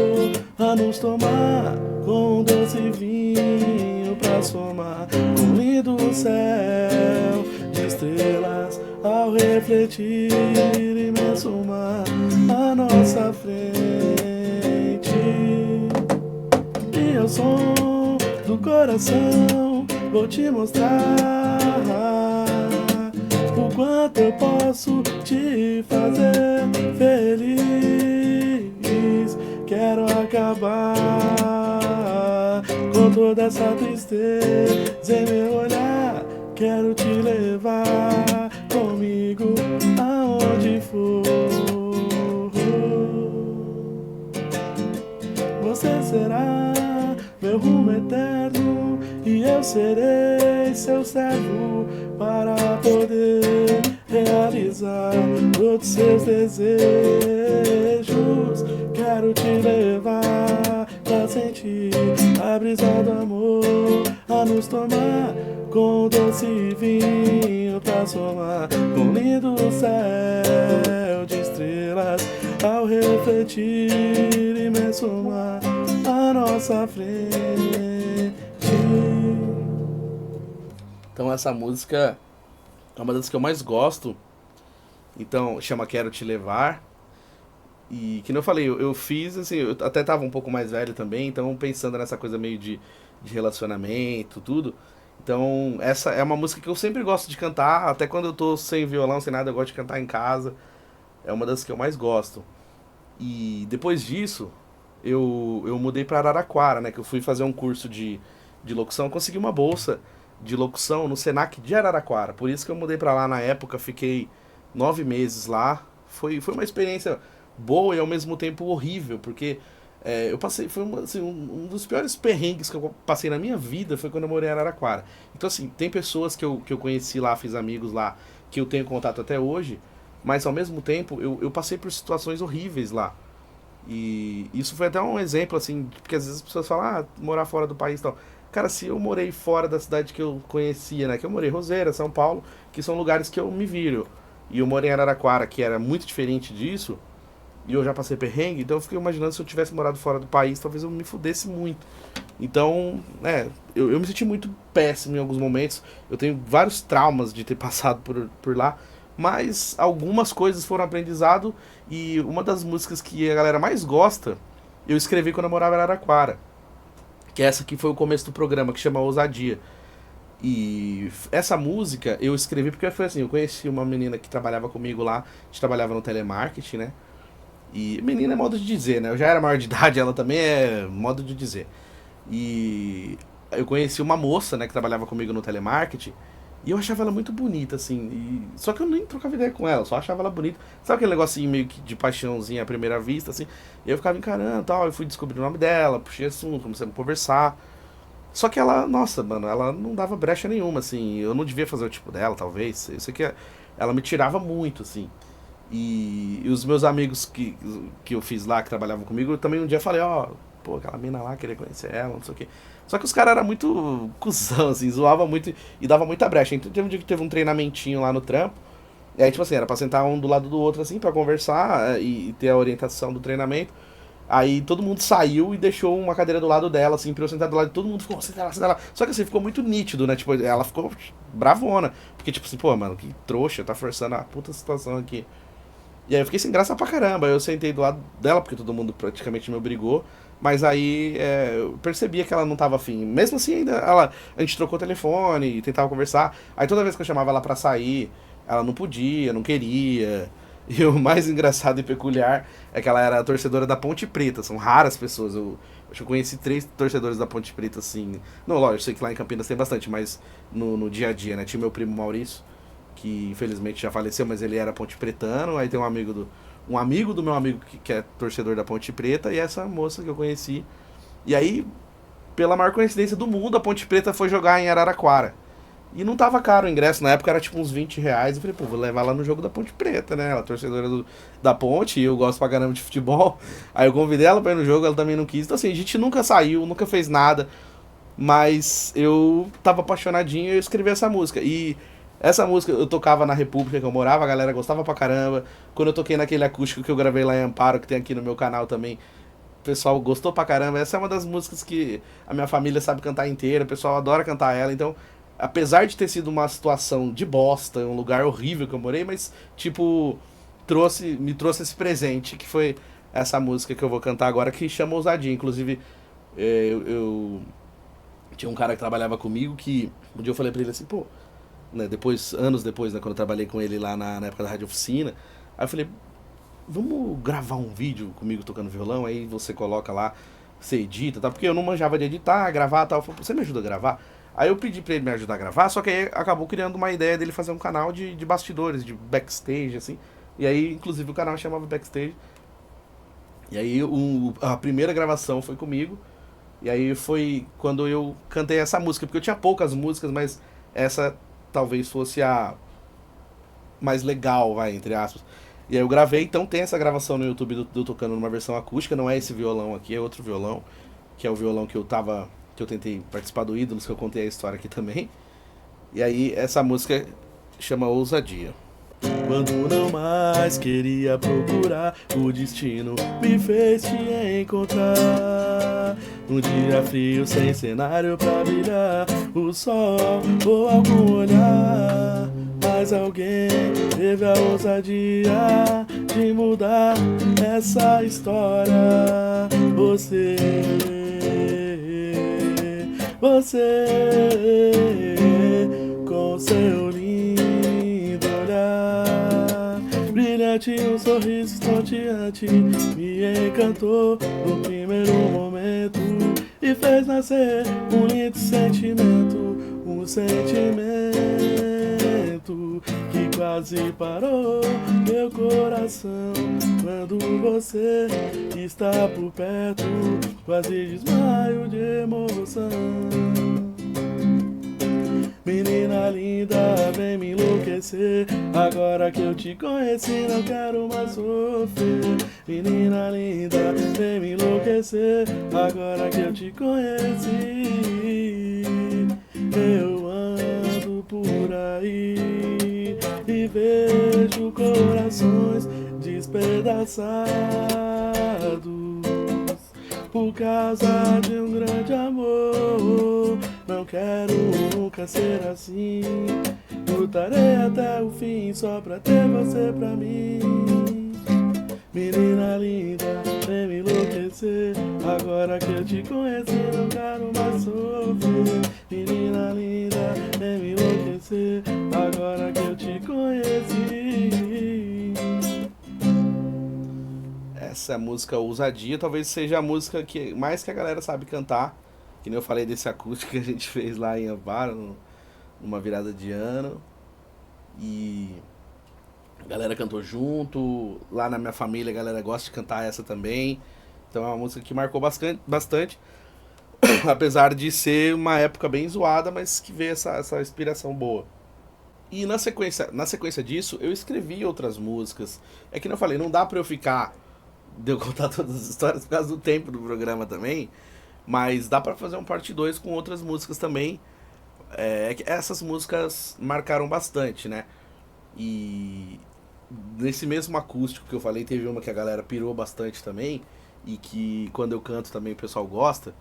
a nos tomar com um doce vinho pra somar um lindo céu de estrelas ao refletir imenso mar à nossa frente. E eu som do coração vou te mostrar o quanto eu posso te fazer feliz. Quero acabar com toda essa tristeza em meu olhar. Quero te levar comigo aonde for. Você será meu rumo eterno e eu serei seu servo para poder realizar todos seus desejos. Quero te levar pra sentir a a brisa do amor a nos tomar, com doce vinho pra somar, com lindo céu de estrelas ao refletir imenso mar à nossa frente. Então essa música é uma das que eu mais gosto. Então chama Quero Te Levar. E que nem eu falei, eu fiz assim, eu até tava um pouco mais velho também, então pensando nessa coisa meio de relacionamento, tudo. Então essa é uma música que eu sempre gosto de cantar, até quando eu tô sem violão, sem nada, eu gosto de cantar em casa. É uma das que eu mais gosto. E depois disso, eu mudei pra Araraquara, né? Que eu fui fazer um curso de locução, consegui uma bolsa de locução no Senac de Araraquara. Por isso que eu mudei pra lá na época, fiquei 9 meses lá. Foi uma experiência boa e ao mesmo tempo horrível, porque eu passei, foi assim, um dos piores perrengues que eu passei na minha vida foi quando eu morei em Araraquara. Então assim, tem pessoas que eu conheci lá, fiz amigos lá, que eu tenho contato até hoje, mas ao mesmo tempo eu passei por situações horríveis lá. E isso foi até um exemplo, assim, porque às vezes as pessoas falam, morar fora do país e tal. Cara, se eu morei fora da cidade que eu conhecia, né, que eu morei em Roseira, São Paulo, que são lugares que eu me viro, e eu morei em Araraquara, que era muito diferente disso, e eu já passei perrengue, então eu fiquei imaginando se eu tivesse morado fora do país, talvez eu me fudesse muito. Então, eu me senti muito péssimo em alguns momentos. Eu tenho vários traumas de ter passado por lá, mas algumas coisas foram aprendizado, e uma das músicas que a galera mais gosta, eu escrevi quando eu morava em Araraquara, que essa aqui foi o começo do programa, que chama Ousadia. E essa música eu escrevi porque foi assim, eu conheci uma menina que trabalhava comigo lá, a gente trabalhava no telemarketing, né? E menina é modo de dizer, né? Eu já era maior de idade, ela também é modo de dizer. E eu conheci uma moça, né, que trabalhava comigo no telemarketing, e eu achava ela muito bonita, assim. Só que eu nem trocava ideia com ela, só achava ela bonita. Sabe aquele negocinho meio que de paixãozinha à primeira vista, assim? E eu ficava encarando e tal, eu fui descobrir o nome dela, puxei assunto, comecei a conversar. Só que ela, nossa, mano, ela não dava brecha nenhuma, assim. Eu não devia fazer o tipo dela, talvez. Eu sei que ela me tirava muito, assim. E os meus amigos que eu fiz lá, que trabalhavam comigo, eu também um dia falei, pô, aquela mina lá, queria conhecer ela, não sei o quê. Só que os caras eram muito cuzão, assim, zoava muito e dava muita brecha. Então teve um dia que teve um treinamentinho lá no trampo, e aí, tipo assim, era pra sentar um do lado do outro, assim, pra conversar e ter a orientação do treinamento. Aí todo mundo saiu e deixou uma cadeira do lado dela, assim, pra eu sentar do lado, e todo mundo ficou, senta lá. Só que assim, ficou muito nítido, né, tipo, ela ficou bravona. Porque, tipo assim, pô, mano, que trouxa, tá forçando a puta situação aqui. E aí eu fiquei sem graça pra caramba. Eu sentei do lado dela, porque todo mundo praticamente me obrigou. Mas aí eu percebia que ela não tava afim. Mesmo assim, ainda a gente trocou o telefone e tentava conversar. Aí toda vez que eu chamava ela pra sair, ela não podia, não queria. E o mais engraçado e peculiar é que ela era torcedora da Ponte Preta. São raras pessoas. Eu acho que eu conheci 3 torcedores da Ponte Preta, assim. Não, lógico, eu sei que lá em Campinas tem bastante, mas no dia a dia, né? Tinha meu primo Maurício, que infelizmente já faleceu, mas ele era ponte pretano. Aí tem um amigo do meu amigo que é torcedor da Ponte Preta, e essa moça que eu conheci. E aí, pela maior coincidência do mundo, a Ponte Preta foi jogar em Araraquara. E não tava caro o ingresso, na época era tipo uns R$20. Eu falei, pô, vou levar lá no jogo da Ponte Preta, né? Ela é torcedora da Ponte, e eu gosto pra caramba de futebol. Aí eu convidei ela pra ir no jogo, ela também não quis. Então assim, a gente nunca saiu, nunca fez nada, mas eu tava apaixonadinho e eu escrevi essa música. E essa música eu tocava na República que eu morava, a galera gostava pra caramba. Quando eu toquei naquele acústico que eu gravei lá em Amparo, que tem aqui no meu canal também, o pessoal gostou pra caramba. Essa é uma das músicas que a minha família sabe cantar inteira, o pessoal adora cantar ela. Então, apesar de ter sido uma situação de bosta, um lugar horrível que eu morei, mas, tipo, me trouxe esse presente, que foi essa música que eu vou cantar agora, que chama Ousadia. Inclusive, eu tinha um cara que trabalhava comigo, que um dia eu falei pra ele assim, pô, né, anos depois, né, quando eu trabalhei com ele lá na época da Rádio Oficina, aí eu falei, vamos gravar um vídeo comigo tocando violão, aí você coloca lá, você edita, tá? Porque eu não manjava de editar, gravar, tal. Eu falei, você me ajuda a gravar? Aí eu pedi pra ele me ajudar a gravar, só que aí acabou criando uma ideia dele fazer um canal de bastidores, de backstage, assim. E aí, inclusive, o canal chamava Backstage. E aí a primeira gravação foi comigo. E aí foi quando eu cantei essa música, porque eu tinha poucas músicas, mas essa talvez fosse a mais legal, vai, entre aspas. E aí eu gravei, então tem essa gravação no YouTube do tocando numa versão acústica, não é esse violão aqui, é outro violão, que é o violão que eu tava que eu tentei participar do Ídolos, que eu contei a história aqui também. E aí essa música chama Ousadia. Quando não mais queria procurar, o destino me fez te encontrar. Um dia frio sem cenário pra brilhar, o sol ou algum olhar. Mas alguém teve a ousadia de mudar essa história. Você, com seu lindo olhar brilhante, um sorriso estonteante, me encantou no primeiro momento e fez nascer um lindo sentimento, um sentimento que quase parou meu coração. Quando você está por perto, quase desmaio de emoção. Menina linda, vem me enlouquecer. Agora que eu te conheci, não quero mais sofrer. Menina linda, vem me enlouquecer. Agora que eu te conheci, eu ando por aí e vejo corações despedaçados por causa de um grande amor. Não quero nunca ser assim, lutarei até o fim só pra ter você pra mim. Menina linda, vem me enlouquecer. Agora que eu te conheci, não quero mais sofrer. Menina linda, vem me enlouquecer. Agora que eu te conheci. Essa é a música Ousadia, talvez seja a música que mais que a galera sabe cantar. Que nem eu falei desse acústico que a gente fez lá em Amparo, numa virada de ano. E a galera cantou junto. Lá na minha família a galera gosta de cantar essa também. Então é uma música que marcou bastante. Apesar de ser uma época bem zoada, mas que veio essa inspiração boa. E na sequência disso, eu escrevi outras músicas. É que nem eu falei, não dá pra eu ficar... de eu contar todas as histórias por causa do tempo do programa também. Mas dá pra fazer um parte 2 com outras músicas também. Essas músicas marcaram bastante, né? E nesse mesmo acústico que eu falei, teve uma que a galera pirou bastante também. E que quando eu canto também o pessoal gosta.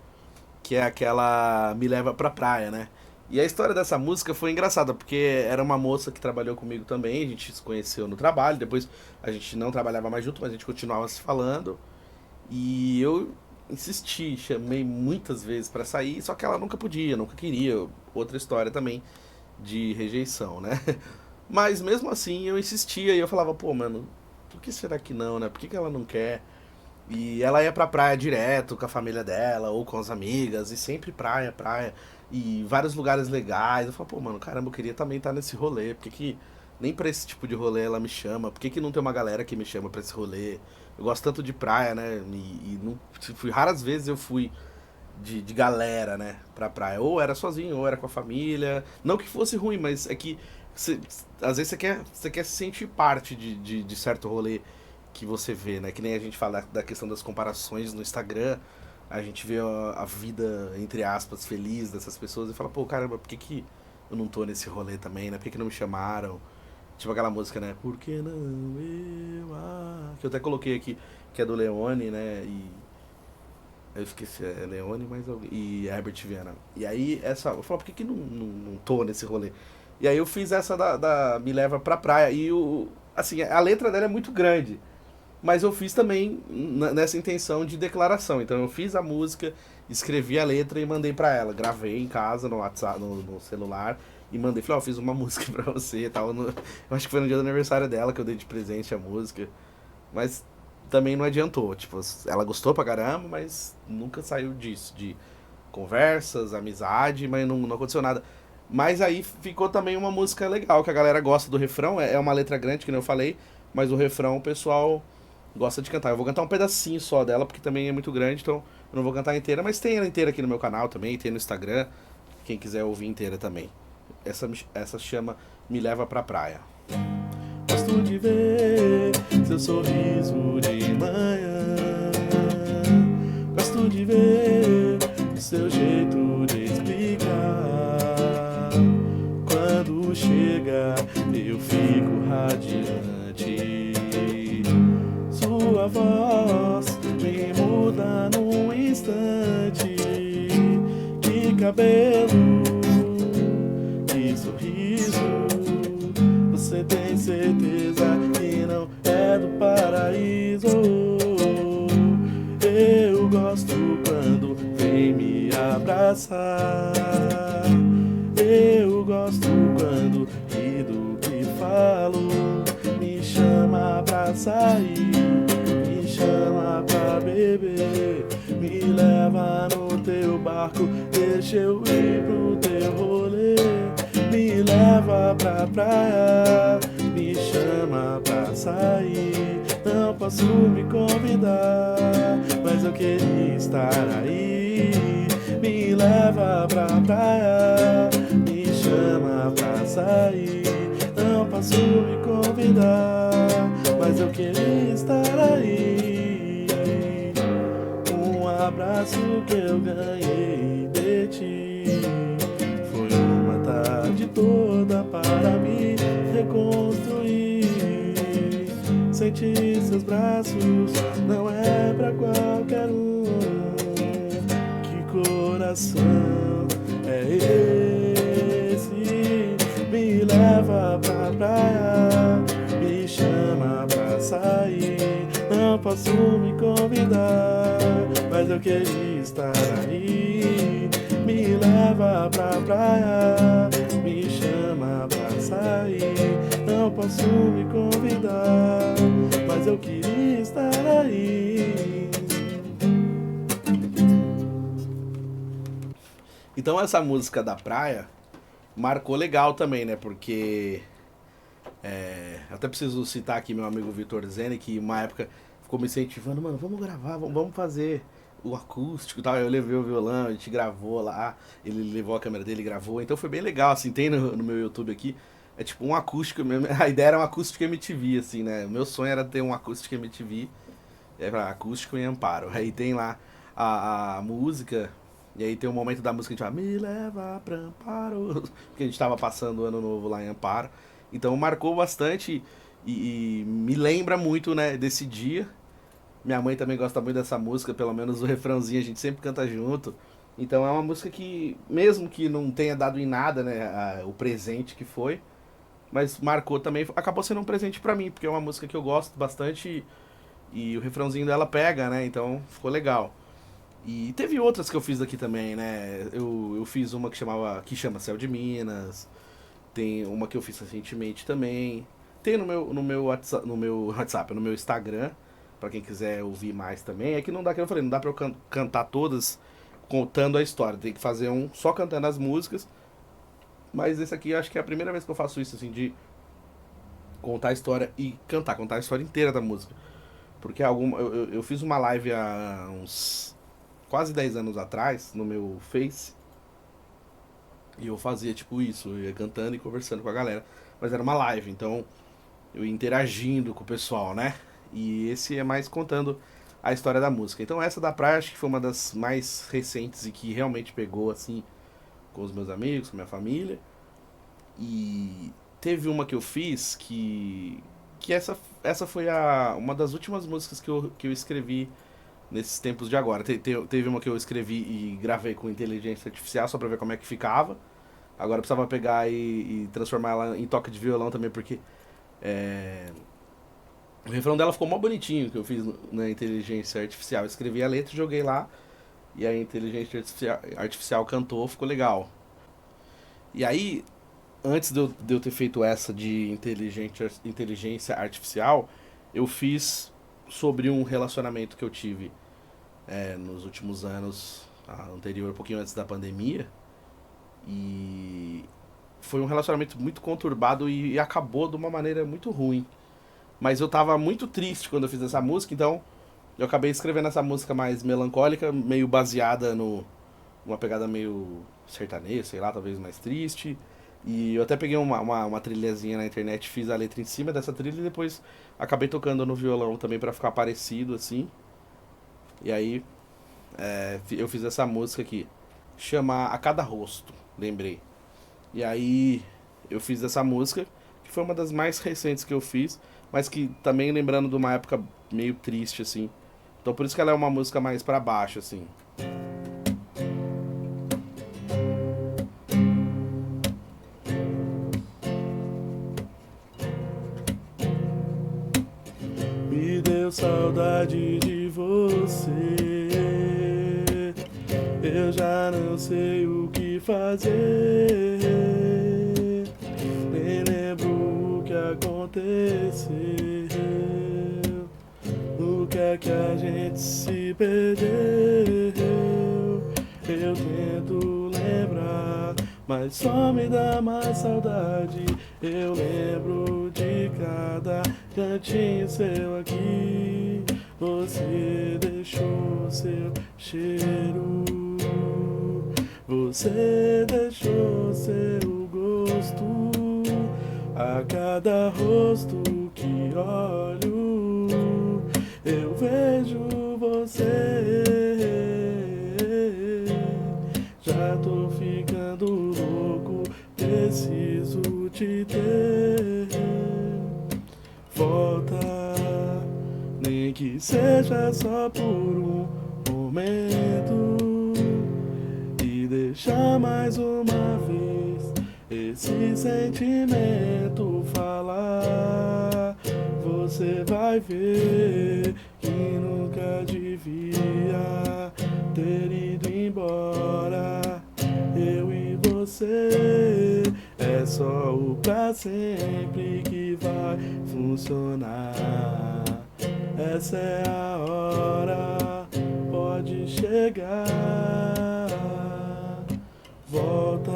Que é aquela Me Leva Pra Praia, né? E a história dessa música foi engraçada, porque era uma moça que trabalhou comigo também. A gente se conheceu no trabalho. Depois a gente não trabalhava mais junto, mas a gente continuava se falando. E eu insisti, chamei muitas vezes pra sair, só que ela nunca podia, nunca queria. Outra história também de rejeição, né? Mas mesmo assim eu insistia e eu falava, pô, mano, por que será que não, né? Por que ela não quer? E ela ia pra praia direto com a família dela ou com as amigas, e sempre praia, e vários lugares legais. Eu falava, pô, mano, caramba, eu queria também estar nesse rolê, por que nem pra esse tipo de rolê ela me chama? Por que não tem uma galera que me chama pra esse rolê? Eu gosto tanto de praia, né? E não, raras vezes eu fui de galera, né? Pra praia. Ou era sozinho, ou era com a família. Não que fosse ruim, mas é que às vezes você quer se sentir parte de certo rolê que você vê, né? Que nem a gente fala da questão das comparações no Instagram. A gente vê a vida, entre aspas, feliz dessas pessoas e fala, pô, caramba, por que eu não tô nesse rolê também, né? Por que não me chamaram? Tipo aquela música, né? Por que não eu? Que eu até coloquei aqui, que é do Leone, né? E eu esqueci, é Leone, mas alguém. E Herbert Viana. E aí, eu falo, por que não tô nesse rolê? E aí eu fiz essa da Me Leva Pra Praia. E assim, a letra dela é muito grande. Mas eu fiz também nessa intenção de declaração. Então eu fiz a música, escrevi a letra e mandei pra ela. Gravei em casa, no WhatsApp, no celular. E mandei, falei, fiz uma música pra você e tal. Eu acho que foi no dia do aniversário dela que eu dei de presente a música. Mas também não adiantou. Tipo, ela gostou pra caramba, mas nunca saiu disso. De conversas, amizade, mas não aconteceu nada. Mas aí ficou também uma música legal, que a galera gosta do refrão. É uma letra grande, que nem eu falei. Mas o refrão o pessoal gosta de cantar. Eu vou cantar um pedacinho só dela, porque também é muito grande, então eu não vou cantar inteira. Mas tem ela inteira aqui no meu canal também, tem no Instagram. Quem quiser ouvir inteira também. Essa chama Me Leva Pra Praia. Gosto de ver seu sorriso de manhã. Gosto de ver seu jeito cabelo, que sorriso. Você tem certeza que não é do paraíso? Eu gosto quando vem me abraçar. Eu gosto quando ri do que falo. Me chama pra sair, me chama pra beber. Me leva no teu barco, deixa eu ir pro teu rolê. Me leva pra praia, me chama pra sair. Não posso me convidar, mas eu queria estar aí. Me leva pra praia, me chama pra sair. Não posso me convidar, mas eu queria estar aí. Um abraço que eu ganhei de ti foi uma tarde toda para me reconstruir. Sentir seus braços não é pra qualquer um. Que coração é esse? Me leva pra praia, me chama pra sair. Não posso me convidar, mas eu queria estar aí. Me leva pra praia, me chama pra sair. Não posso me convidar, mas eu queria estar aí. Então essa música da praia marcou legal também, né? Porque até preciso citar aqui meu amigo Vitor Zene, que uma época ficou me incentivando, mano, vamos gravar, vamos fazer o acústico e tal. Eu levei o violão, a gente gravou lá, ele levou a câmera dele e gravou. Então foi bem legal, assim, tem no meu YouTube aqui. É tipo um acústico mesmo. A ideia era um acústico MTV, assim, né? O meu sonho era ter um acústico MTV. Acústico em Amparo. Aí tem lá a música. E aí tem um momento da música que a gente fala, me leva pra Amparo. Porque a gente tava passando o ano novo lá em Amparo. Então marcou bastante e me lembra muito, né, desse dia. Minha mãe também gosta muito dessa música, pelo menos o refrãozinho a gente sempre canta junto. Então é uma música que, mesmo que não tenha dado em nada, né, o presente que foi, mas marcou também, acabou sendo um presente pra mim, porque é uma música que eu gosto bastante e o refrãozinho dela pega, né, então ficou legal. E teve outras que eu fiz aqui também, né, eu fiz uma que chama Céu de Minas, tem uma que eu fiz recentemente também, tem no meu WhatsApp, no meu Instagram, pra quem quiser ouvir mais também. É que não dá, que eu falei, não dá pra eu cantar todas contando a história, tem que fazer um só cantando as músicas. Mas esse aqui eu acho que é a primeira vez que eu faço isso, assim, de contar a história e contar a história inteira da música. Porque eu fiz uma live há uns quase 10 anos atrás, no meu Face, e eu fazia tipo isso, eu ia cantando e conversando com a galera. Mas era uma live, então eu ia interagindo com o pessoal, né? E esse é mais contando a história da música. Então essa da praia acho que foi uma das mais recentes e que realmente pegou, assim, com os meus amigos, com a minha família. E teve uma que eu fiz que essa foi uma das últimas músicas que eu escrevi nesses tempos de agora. Teve uma que eu escrevi e gravei com inteligência artificial só pra ver como é que ficava. Agora eu precisava pegar e transformar ela em toque de violão também, porque o refrão dela ficou mó bonitinho, que eu fiz na inteligência artificial. Eu escrevi a letra, joguei lá, e a inteligência artificial cantou, ficou legal. E aí, antes de eu ter feito essa de inteligência artificial, eu fiz sobre um relacionamento que eu tive nos últimos anos, anterior, um pouquinho antes da pandemia. E foi um relacionamento muito conturbado e acabou de uma maneira muito ruim. Mas eu tava muito triste quando eu fiz essa música, então eu acabei escrevendo essa música mais melancólica, meio baseada numa pegada meio sertaneja, sei lá, talvez mais triste. E eu até peguei uma trilhazinha na internet, fiz a letra em cima dessa trilha e depois acabei tocando no violão também pra ficar parecido, assim. E aí eu fiz essa música aqui, chama A Cada Rosto, lembrei. E aí eu fiz essa música, que foi uma das mais recentes que eu fiz, mas que também lembrando de uma época meio triste, assim. Então por isso que ela é uma música mais pra baixo, assim. saudade de você. Eu já não sei o que fazer, nem lembro o que aconteceu, o que é que a gente se perdeu. Eu tento lembrar, mas só me dá mais saudade. Eu lembro de cada cantinho seu aqui. Você deixou seu cheiro, você deixou seu gosto a cada rosto que olho. Eu vejo você. Já tô ficando louco, preciso te ter. Volta, nem que seja só por um momento, e deixa mais uma vez esse sentimento falar. Você vai ver que nunca devia ter ido embora. Eu e você é só o pra sempre que vai funcionar. Essa é a hora, pode chegar. Volta,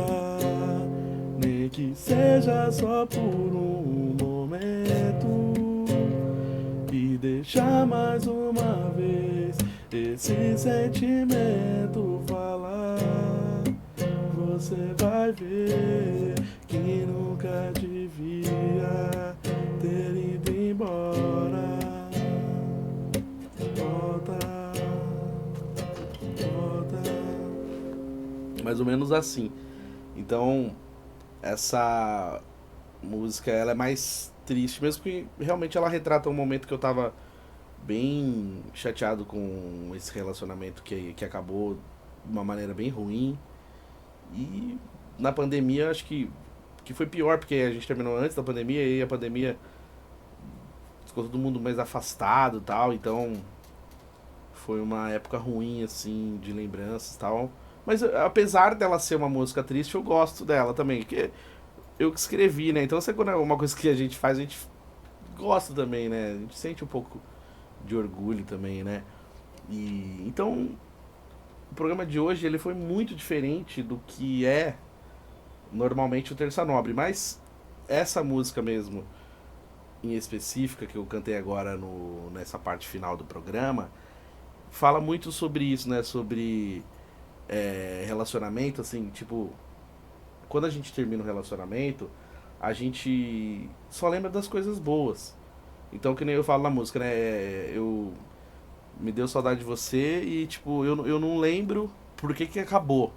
nem que seja só por um momento, e deixa mais uma vez esse sentimento falar. Você vai ver que nunca devia ter ido embora. Volta, volta. Mais ou menos assim. Então, essa música ela é mais triste, mesmo que realmente ela retrata um momento que eu tava bem chateado com esse relacionamento que acabou de uma maneira bem ruim. E na pandemia acho que foi pior, porque a gente terminou antes da pandemia e a pandemia ficou todo mundo mais afastado e tal, então foi uma época ruim assim de lembranças e tal. Mas apesar dela ser uma música triste, eu gosto dela também, porque eu que escrevi, né? Então, quando é uma coisa que a gente faz, a gente gosta também, né? A gente sente um pouco de orgulho também, né? E então, o programa de hoje ele foi muito diferente do que é normalmente o Terça Nobre, mas essa música mesmo, em específica, que eu cantei agora nessa parte final do programa, fala muito sobre isso, né? Sobre relacionamento, assim, tipo, quando a gente termina um relacionamento, a gente só lembra das coisas boas. Então, que nem eu falo na música, né? Eu me deu saudade de você e, tipo, eu não lembro por que acabou.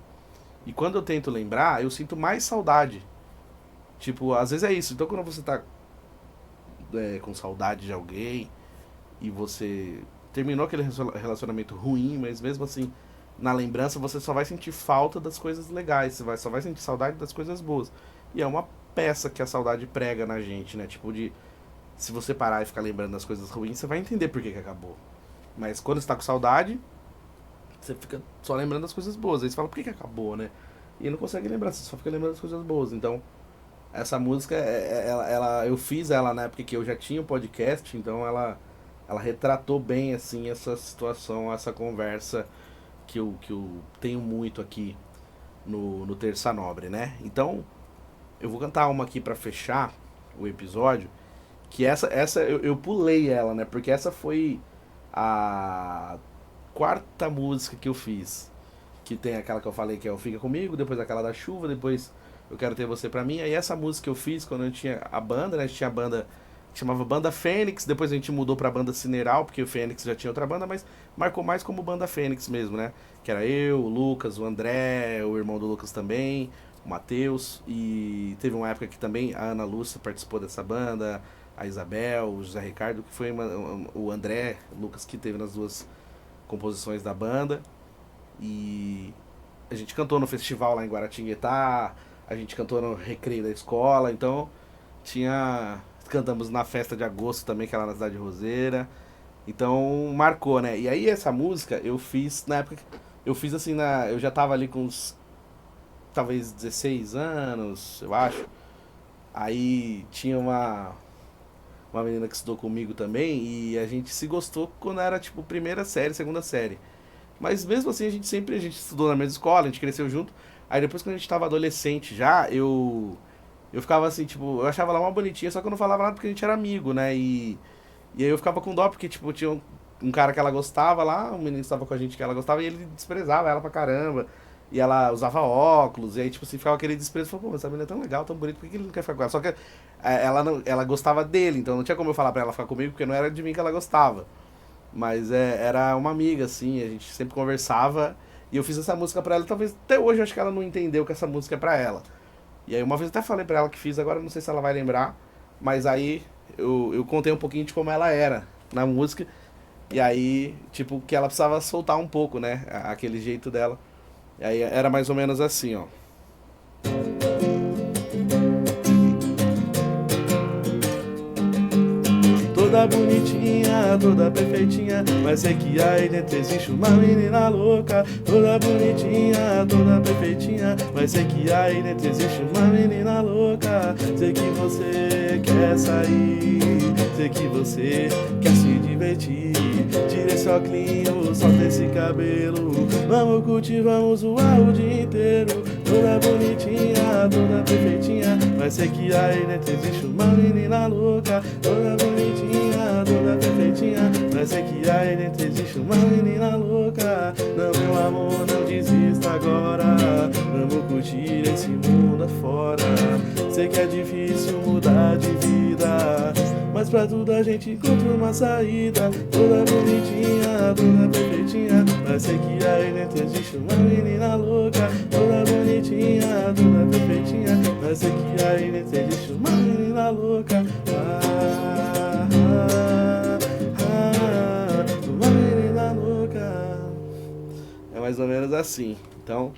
E quando eu tento lembrar, eu sinto mais saudade. Tipo, às vezes é isso. Então, quando você tá com saudade de alguém e você terminou aquele relacionamento ruim, mas mesmo assim, na lembrança, você só vai sentir falta das coisas legais. Você só vai sentir saudade das coisas boas. E é uma peça que a saudade prega na gente, né? Tipo, se você parar e ficar lembrando das coisas ruins, você vai entender por que acabou. Mas quando você tá com saudade, você fica só lembrando das coisas boas. Aí você fala, por que acabou, né? E não consegue lembrar, você só fica lembrando das coisas boas. Então, essa música, eu fiz ela na época que eu já tinha o podcast, então ela retratou bem, assim, essa situação, essa conversa que eu tenho muito aqui no Terça Nobre, né? Então, eu vou cantar uma aqui pra fechar o episódio, que essa eu pulei ela, né? Porque essa foi a quarta música que eu fiz, que tem aquela que eu falei que é o Fica Comigo, depois aquela da chuva, depois Eu Quero Ter Você Pra Mim. Aí essa música que eu fiz quando eu tinha a banda, né? A gente tinha a banda que chamava Banda Fênix, depois a gente mudou pra Banda Cineral, porque o Fênix já tinha outra banda, mas marcou mais como Banda Fênix mesmo, né? Que era eu, o Lucas, o André, o irmão do Lucas também, o Matheus, e teve uma época que também a Ana Lúcia participou dessa banda, a Isabel, o José Ricardo, que foi o André, o Lucas, que teve nas duas composições da banda. E a gente cantou no festival lá em Guaratinguetá, a gente cantou no recreio da escola, então cantamos na festa de agosto também, que era na cidade de Roseira. Então marcou, né? E aí essa música eu fiz, na época, eu fiz assim, eu já tava ali com uns, talvez 16 anos, eu acho. Aí tinha uma menina que estudou comigo também e a gente se gostou quando era tipo primeira série, segunda série. Mas mesmo assim a gente estudou na mesma escola, a gente cresceu junto. Aí depois quando a gente tava adolescente já, eu ficava assim, tipo, eu achava ela uma bonitinha, só que eu não falava nada porque a gente era amigo, né? E aí eu ficava com dó porque tipo tinha um cara que ela gostava lá, um menino que estava com a gente que ela gostava e ele desprezava ela pra caramba. E ela usava óculos, e aí, tipo assim, ficava aquele desprezo. Falei, pô, mas essa menina é tão legal, tão bonita, por que ele não quer ficar com ela? Só que ela, não, ela gostava dele, então não tinha como eu falar pra ela ficar comigo, porque não era de mim que ela gostava. Mas era uma amiga, assim, a gente sempre conversava. E eu fiz essa música pra ela, talvez até hoje eu acho que ela não entendeu que essa música é pra ela. E aí uma vez eu até falei pra ela que fiz, agora não sei se ela vai lembrar, mas aí eu contei um pouquinho de como ela era na música. E aí, tipo, que ela precisava soltar um pouco, né? Aquele jeito dela. E aí era mais ou menos assim, ó. Toda bonitinha, toda perfeitinha, mas sei que aí dentro existe uma menina louca. Toda bonitinha, toda perfeitinha, mas sei que aí dentro existe uma menina louca. Sei que você quer sair, sei que você quer se divertir. Tira esse óculos, solta esse cabelo, vamos curtir, vamos zoar o dia inteiro. Toda bonitinha, toda perfeitinha, mas sei que aí dentro existe uma menina louca. Toda bonitinha, toda perfeitinha, mas sei que aí dentro existe uma menina louca. Não, meu amor, não desista agora, vamos curtir esse mundo afora. Sei que é difícil mudar de vida, mas pra tudo a gente encontra uma saída. Toda bonitinha, toda perfeitinha, mas sei que aí dentro existe uma menina louca. Toda bonitinha, toda perfeitinha, mas sei que aí dentro existe uma menina louca. Uma menina louca. É mais ou menos assim. Então,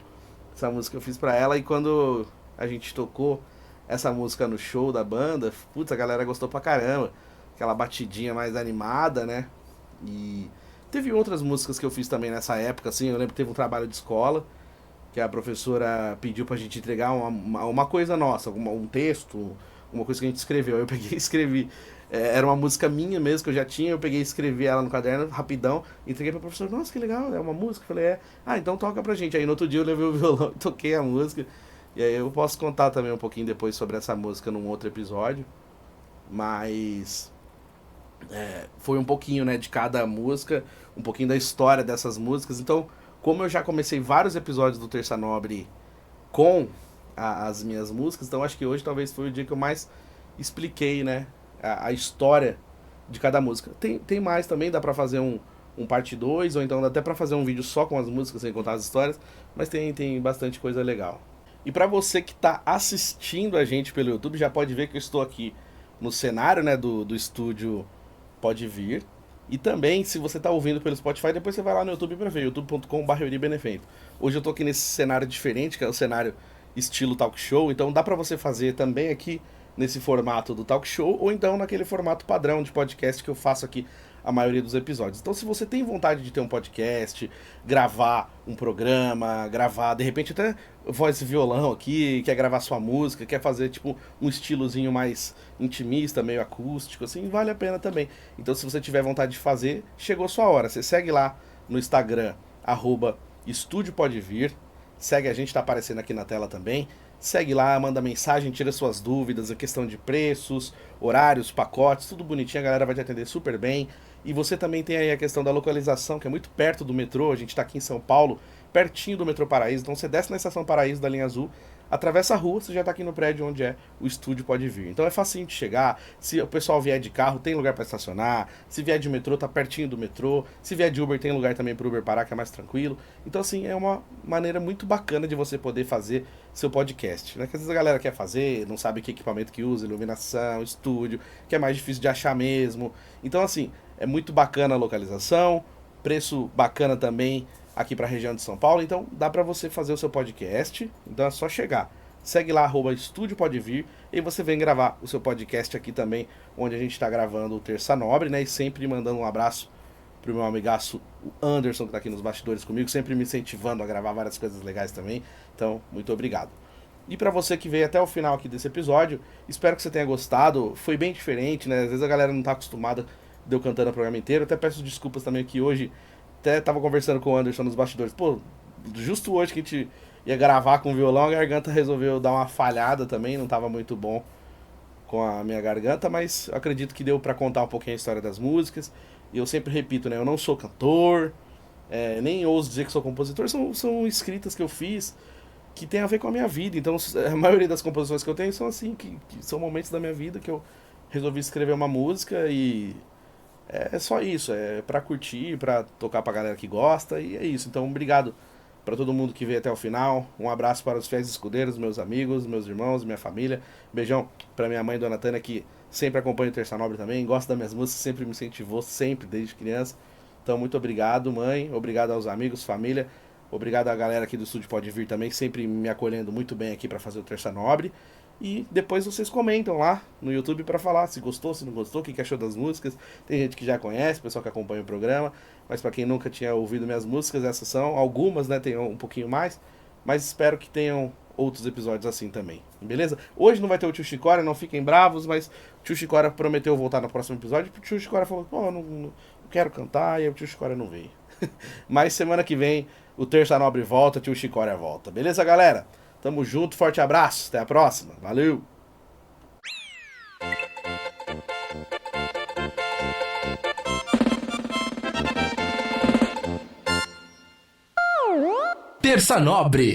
essa música eu fiz pra ela e quando a gente tocou essa música no show da banda, putz, a galera gostou pra caramba. Aquela batidinha mais animada, né? E teve outras músicas que eu fiz também nessa época, assim. Eu lembro que teve um trabalho de escola, que a professora pediu pra gente entregar uma coisa nossa, um texto, uma coisa que a gente escreveu. Aí eu peguei e escrevi. Era uma música minha mesmo, que eu já tinha, eu peguei e escrevi ela no caderno, rapidão, entreguei pra professora, nossa, que legal, é uma música? Eu falei, ah, então toca pra gente. Aí no outro dia eu levei o violão e toquei a música. E aí eu posso contar também um pouquinho depois sobre essa música num outro episódio. Mas foi um pouquinho, né, de cada música, um pouquinho da história dessas músicas. Então, como eu já comecei vários episódios do Terça Nobre com as minhas músicas, então acho que hoje talvez foi o dia que eu mais expliquei, né, a história de cada música. Tem mais também, dá pra fazer um parte 2, ou então dá até pra fazer um vídeo só com as músicas, sem contar as histórias, mas tem bastante coisa legal. E pra você que tá assistindo a gente pelo YouTube, já pode ver que eu estou aqui no cenário, né, do estúdio Pode Vir. E também, se você tá ouvindo pelo Spotify, depois você vai lá no YouTube pra ver, youtube.com/euribenevento. Hoje eu tô aqui nesse cenário diferente, que é o cenário estilo talk show, então dá pra você fazer também aqui nesse formato do talk show, ou então naquele formato padrão de podcast que eu faço aqui a maioria dos episódios. Então, se você tem vontade de ter um podcast, gravar um programa, gravar, de repente até voz e violão aqui, quer gravar sua música, quer fazer tipo um estilozinho mais intimista, meio acústico, assim, vale a pena também. Então, se você tiver vontade de fazer, chegou sua hora. Você segue lá no Instagram, @estúdiopodevir, segue a gente, tá aparecendo aqui na tela também. Segue lá, manda mensagem, tira suas dúvidas, a questão de preços, horários, pacotes, tudo bonitinho, a galera vai te atender super bem. E você também tem aí a questão da localização, que é muito perto do metrô, a gente está aqui em São Paulo, pertinho do metrô Paraíso, então você desce na estação Paraíso da linha azul, atravessa a rua, você já está aqui no prédio onde o estúdio Pode Vir. Então é facinho de chegar, se o pessoal vier de carro, tem lugar para estacionar, se vier de metrô, tá pertinho do metrô, se vier de Uber, tem lugar também para Uber parar, que é mais tranquilo. Então assim, é uma maneira muito bacana de você poder fazer seu podcast, né? Que às vezes a galera quer fazer, não sabe que equipamento que usa, iluminação, estúdio, que é mais difícil de achar mesmo. Então assim, é muito bacana a localização, preço bacana também aqui para a região de São Paulo, então dá para você fazer o seu podcast, então é só chegar. Segue lá, @estúdio Pode Vir, e você vem gravar o seu podcast aqui também, onde a gente está gravando o Terça Nobre, né? E sempre mandando um abraço pro meu amigaço o Anderson, que tá aqui nos bastidores comigo, sempre me incentivando a gravar várias coisas legais também. Então, muito obrigado. E pra você que veio até o final aqui desse episódio, espero que você tenha gostado. Foi bem diferente, né? Às vezes a galera não tá acostumada de eu cantando o programa inteiro. Até peço desculpas também que hoje, até tava conversando com o Anderson nos bastidores. Pô, justo hoje que a gente ia gravar com o violão, a garganta resolveu dar uma falhada também, não tava muito bom com a minha garganta, mas acredito que deu pra contar um pouquinho a história das músicas. E eu sempre repito, né? Eu não sou cantor, nem ouso dizer que sou compositor, são escritas que eu fiz que tem a ver com a minha vida. Então, a maioria das composições que eu tenho são assim, que são momentos da minha vida que eu resolvi escrever uma música e é só isso, é pra curtir, pra tocar pra galera que gosta, e é isso. Então, obrigado pra todo mundo que veio até o final. Um abraço para os fiéis escudeiros, meus amigos, meus irmãos, minha família. Beijão pra minha mãe, Dona Tânia, que sempre acompanha o Terça Nobre também, gosta das minhas músicas, sempre me incentivou, sempre, desde criança. Então, muito obrigado, mãe, obrigado aos amigos, família. Obrigado à galera aqui do Estúdio Pode Vir também, sempre me acolhendo muito bem aqui pra fazer o Terça Nobre. E depois vocês comentam lá no YouTube pra falar se gostou, se não gostou, o que achou das músicas. Tem gente que já conhece, pessoal que acompanha o programa, mas pra quem nunca tinha ouvido minhas músicas, essas são algumas, né? Tem um pouquinho mais, mas espero que tenham outros episódios assim também, beleza? Hoje não vai ter o Tio Chicória, não fiquem bravos, mas o Tio Chicória prometeu voltar no próximo episódio. O Tio Chicória falou, pô, não quero cantar, e aí o Tio Chicória não veio. Mas semana que vem o Terça Nobre volta, o Tio Chicória volta. Beleza, galera? Tamo junto, forte abraço, até a próxima. Valeu! Terça Nobre.